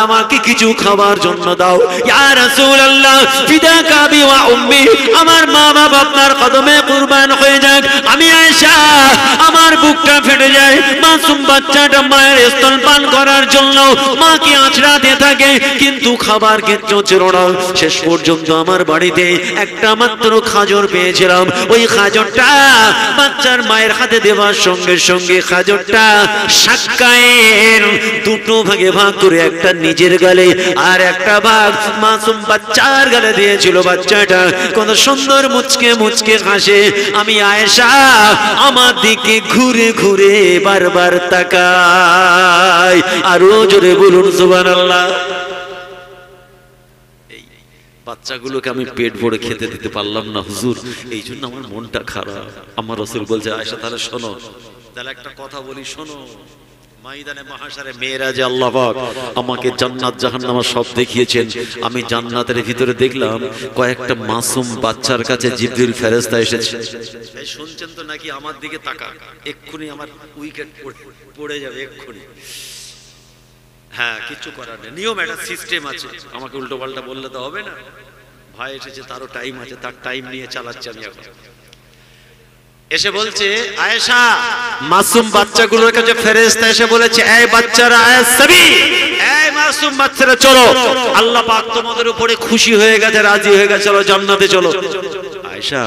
আমাকে কিছু খাবার জন্য দাও। ইয়া রাসূলুল্লাহ, ফিদাকা বি ওয়া উম্মি, আমার মা বাবা আপনার কদমে কুরবান হয়ে যাক, আমি আয়েশা আমার বুকটা ফেটে যায়। মাসুম বাচ্চাটা মায়ের স্তনপান করার জন্য মাকে আঁচড়াতে থাকে, কিন্তু খাবার কিচ্ছু ছিল না। শেষ পর্যন্ত আমার বাড়িতে একটা মাত্র খাজর পেয়েছিলাম। ওই খাজরটা বাচ্চার মায়ের হাতে দেওয়ার সঙ্গে সঙ্গে খাজরটা সাক্কায়ের দুটো ভাগে ভাগ করে একটা নিজের গালে আর একটা ভাগ মাসুম বাচ্চার গালে দিয়েছিল। বাচ্চাটা কত সুন্দর মুচকে মুচকে হাসে। আমি আয়েশা আমার দিকে ঘুরে ঘুরে বারবার তাকাই। আরো জোরে বলুন সুবহানাল্লাহ। বাচ্চাগুলোকে আমি পেট ভরে খেতে দিতে পারলাম না হুজুর, এই জন্য আমার মনটা খারাপ। আমার রাসূল বলছে আয়েশা তাহলে শোনো, তাহলে একটা কথা বলি শোনো। ময়দানে মাহশারে মেয়েরাজে আল্লাহ পাক আমাকে জান্নাত জাহান্নাম সব দেখিয়েছেন। আমি জান্নাতের ভিতরে দেখলাম কয়েকটা মাসুম বাচ্চার কাছে জিবরিল ফেরেশতা এসেছে। এই শুনছেন তো নাকি? আমার দিকে তাকা, এক্ষুনি আমার উইকেট পড়ে যাবে এক্ষুনি। হ্যাঁ, কিছু করার নেই, নিয়ম একটা সিস্টেম আছে। আমাকে উল্টো পাল্টা বললে তো হবে না। ভাই এসেছে, তারও টাইম আছে, তার টাইম নিয়ে চালাচ্ছি আমি এখন। এসে বলছে আয়েশা, মাসুম বাচ্চাগুলোর কাছে ফেরেশতা এসে বলেছে এই বাচ্চারা, এই মাসুম বাচ্চারা চলো, আল্লাহ পাক তোমাদের উপরে খুশি হয়ে গেছে, রাজি হয়ে গেছে, চলো জান্নাতে চলো। আয়েশা,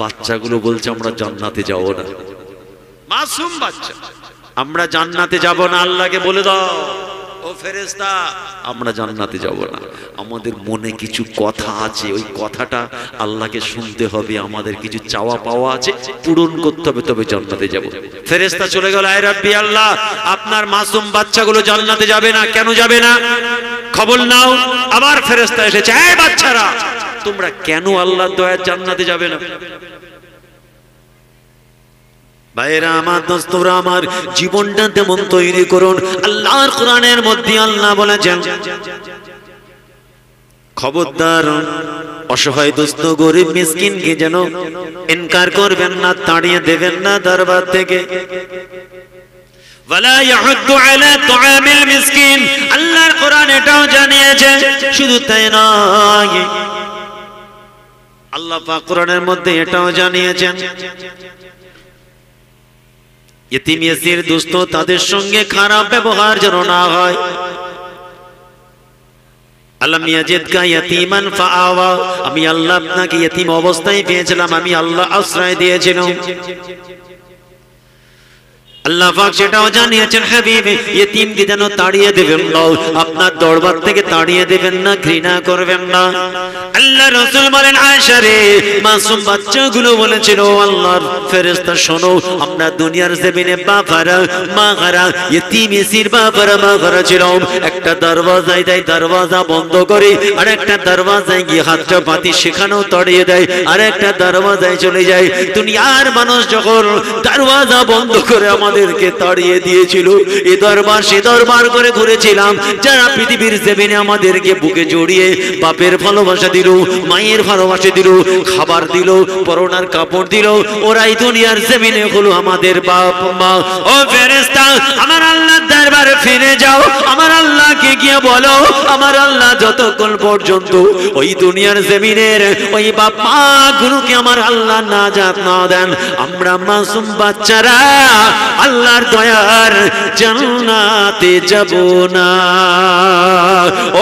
বাচ্চাগুলো বলছে আমরা জান্নাতে যাব না। মাসুম বাচ্চা, আমরা জান্নাতে যাব না, আল্লাহকে বলে দাও ও ফেরেশতা আমরা জান্নাতে যাব না। আমাদের মনে কিছু কথা আছে, ওই কথাটা আল্লাহকে শুনতে হবে, আমাদের কিছু চাওয়া পাওয়া আছে, পূরণ করতে হবে, তবে জান্নাতে যাব। ফেরেশতা চলে গেল। আয় রাব্বি আল্লাহ, আপনার মাসুম বাচ্চাগুলো জান্নাতে যাবে না, কেন যাবে না খবর নাও। আবার ফেরেশতা এসেছে, এই বাচ্চারা তোমরা কেন আল্লাহর দয়ায় জান্নাতে যাবে না? ভাইরা আমার, দোস্তরা আমার, জীবনটা তেমন তৈরি করুন। আল্লাহর কোরআনের মধ্যে আল্লাহ বলেছেন খবরদার অসহায় দুস্থ গরিব মিসকিনকে যেন ইনকার করবেন না, তাড়িয়ে দেবেন না দরবার থেকে। ওয়ালা ইয়াহুদ্দু আলা তুআমিল মিসকিন, আল্লাহর কোরআন এটাও জানিয়েছে। শুধু তাই নয়, আল্লাহ পাক কোরআনের মধ্যে এটাও জানিয়েছেন ইতিম ইয়াসির দুস্থ তাদের সঙ্গে খারাপ ব্যবহার যেন না হয়। আলাম ইয়াজিদকা ইয়াতীমান ফাআওয়া, আমি আল্লাহ আপনাকে ইতিম অবস্থায় পেয়েছিলাম, আমি আল্লাহ আশ্রয় দিয়েছিলাম। আল্লাহ পাক সেটাও জানিয়েছেন হাবিব, ইতিমকে যেন তাড়িয়ে দেবেন না, আপনার দরবার থেকে তাড়িয়ে দেবেন না, ঘৃণা করবেন না। আল্লাহ রাসূল বলেন আয়েশা রে, মাসুম বাচ্চাগুলো বলেছিল আল্লাহর ফেরেশতা শোনো, আমরা দুনিয়ার জমিনে বাবারা মাগারা ইতিম ইয়াসির বাবারা মাগারা ছিলাম, একটা দরওয়াজায় দেয় দরওয়াজা বন্ধ করে, আর একটা দরওয়াজায় গিয়ে হাতটা পাতি সেখানেও তাড়িয়ে দেয়, আর একটা দরওয়াজায় চলে যায়। দুনিয়ার মানুষ যখন দরওয়াজা বন্ধ করে আমাদেরকে তাড়িয়ে দিয়েছিল, এ দরবার সে দরবার করে ঘুরেছিলাম, যারা পৃথিবীর জমিনে আমাদেরকে বুকে জড়িয়ে বাপের ভালোবাসা দিল, মায়ের ভালোবাসা দিল, খাবার দিল, পরনার কাপড় দিল, ওরাই দুনিয়ার জমিনে হলো আমাদের বাপ মা। ও ফেরেশতা, আমার আল্লাহর দরবারে ফিরে যাও, আমার আল্লাহকে গিয়ে বলো, আমার আল্লাহ যতক্ষণ পর্যন্ত ওই দুনিয়ার জমিনের ওই বাপ মা গুলোকে আমার আল্লাহ নাজাত না দেন, আমরা মাসুম বাচ্চারা আল্লাহর দয়ার জান্নাতে যাব না।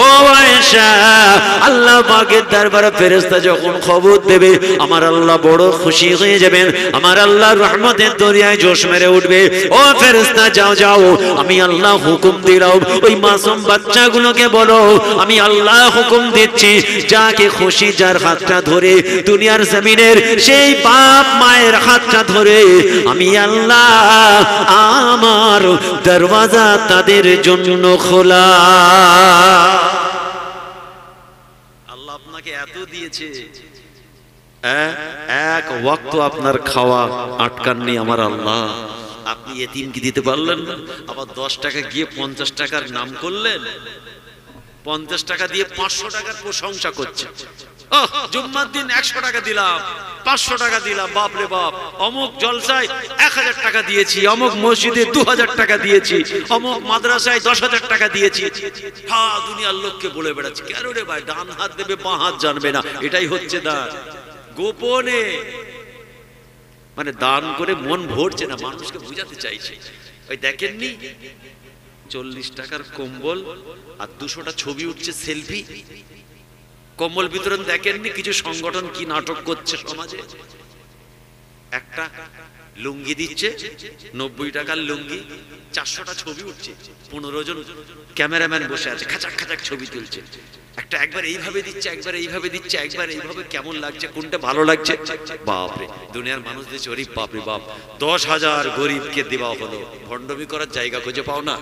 ও আয়েশা, আল্লাহ পাকের দরবারে ফেরেশতা যখন খবর দেবে, আমার আল্লাহ বড় খুশি হয়ে যাবেন, আমার আল্লাহর রহমতের দরিয়ায় জোশ মেরে উঠবে। ও ফেরেশতা যাও যাও, আমি আল্লাহ হুকুম দিলাম, ওই মাসুম বাচ্চাগুলোকে বলো আমি আল্লাহ হুকুম দিচ্ছি, যাকে খুশি যার হাতটা ধরে দুনিয়ার জমিনের সেই বাপ মায়ের হাতটা ধরে আমি আল্লাহ আমার দরওয়াজা তাদের জন্য খোলা। আল্লাহ আপনাকে এত দিয়েছে, এক ওয়াক্ত আপনার খাওয়া আটকাননি আমার আল্লাহ। আপনি এতিমকে দিতে পারলেন না, আবার 10 টাকা গিয়ে 50 টাকার নাম করলেন, 50 টাকা দিয়ে 500 টাকার প্রশংসা করছে। জুম্মার দিন 100 টাকা দিলাম, 500 টাকা দিলাম, বাপরে বাপ, অমুক জলসায় 1000 টাকা দিয়েছি, অমুক মসজিদে 2000 টাকা দিয়েছি, অমুক মাদ্রাসায় 10,000 টাকা দিয়েছি। হ্যাঁ, দুনিয়ার লোককে বলে বেড়াচ্ছে, কেন রে ভাই ডান হাত দেবে বাঁ হাত জানবে না, এটাই হচ্ছে না গোপনে। মানে দান করে মন ভরছে না, মানুষকে বুঝাতে চাইছে। ওই দেখেননি 40 টাকার কম্বল আর 200টা ছবি উঠছে সেলফি, কম্বল বিতরণ দেখেননি? কিছু সংগঠন কি নাটক করছে সমাজে, একটা লুঙ্গি দিচ্ছে 90 টাকার লুঙ্গি, 400টা ছবি উঠছে, 15 জন ক্যামেরাম্যান বসে আছে, খাচাক খাচাক ছবি তুলছে, একটা একবার এইভাবে দিচ্ছে, একবার এইভাবে দিচ্ছে, একবার এইভাবে, কেমন লাগছে, কোনটা ভালো লাগছে? বাপরে, দুনিয়ার মানুষ দিচ্ছে, ওরে বাপরে বাপ, 10,000 গরিবকে দেওয়া হলো, ভণ্ডমি করার জায়গা খুঁজে পাও না।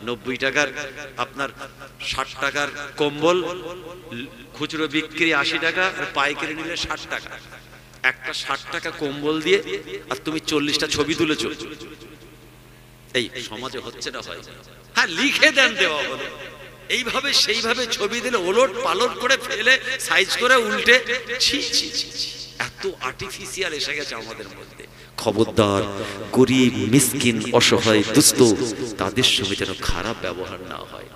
90 টাকার আপনার 60 টাকার কম্বল, খুচরো বিক্রি 80 টাকা, আর পাইকারি নিলে 60 টাকা। একটা 60 টাকা কম্বল দিয়ে আর তুমি 40টা ছবি তুলেছো, এই সমাজে হচ্ছে না হয়? হ্যাঁ, লিখে দেন দেওয়া হলো, এইভাবে সেইভাবে ছবি দিলে ওলট পালট করে ফেলে, সাইজ করে উল্টে, ছি ছি ছি ছি, এত আর্টিফিশিয়াল এসে গেছে আমাদের মধ্যে। খবরদার, গরিব মিসকিন অসহায় দুস্থ তাদের সঙ্গে যেন খারাপ ব্যবহার না হয়।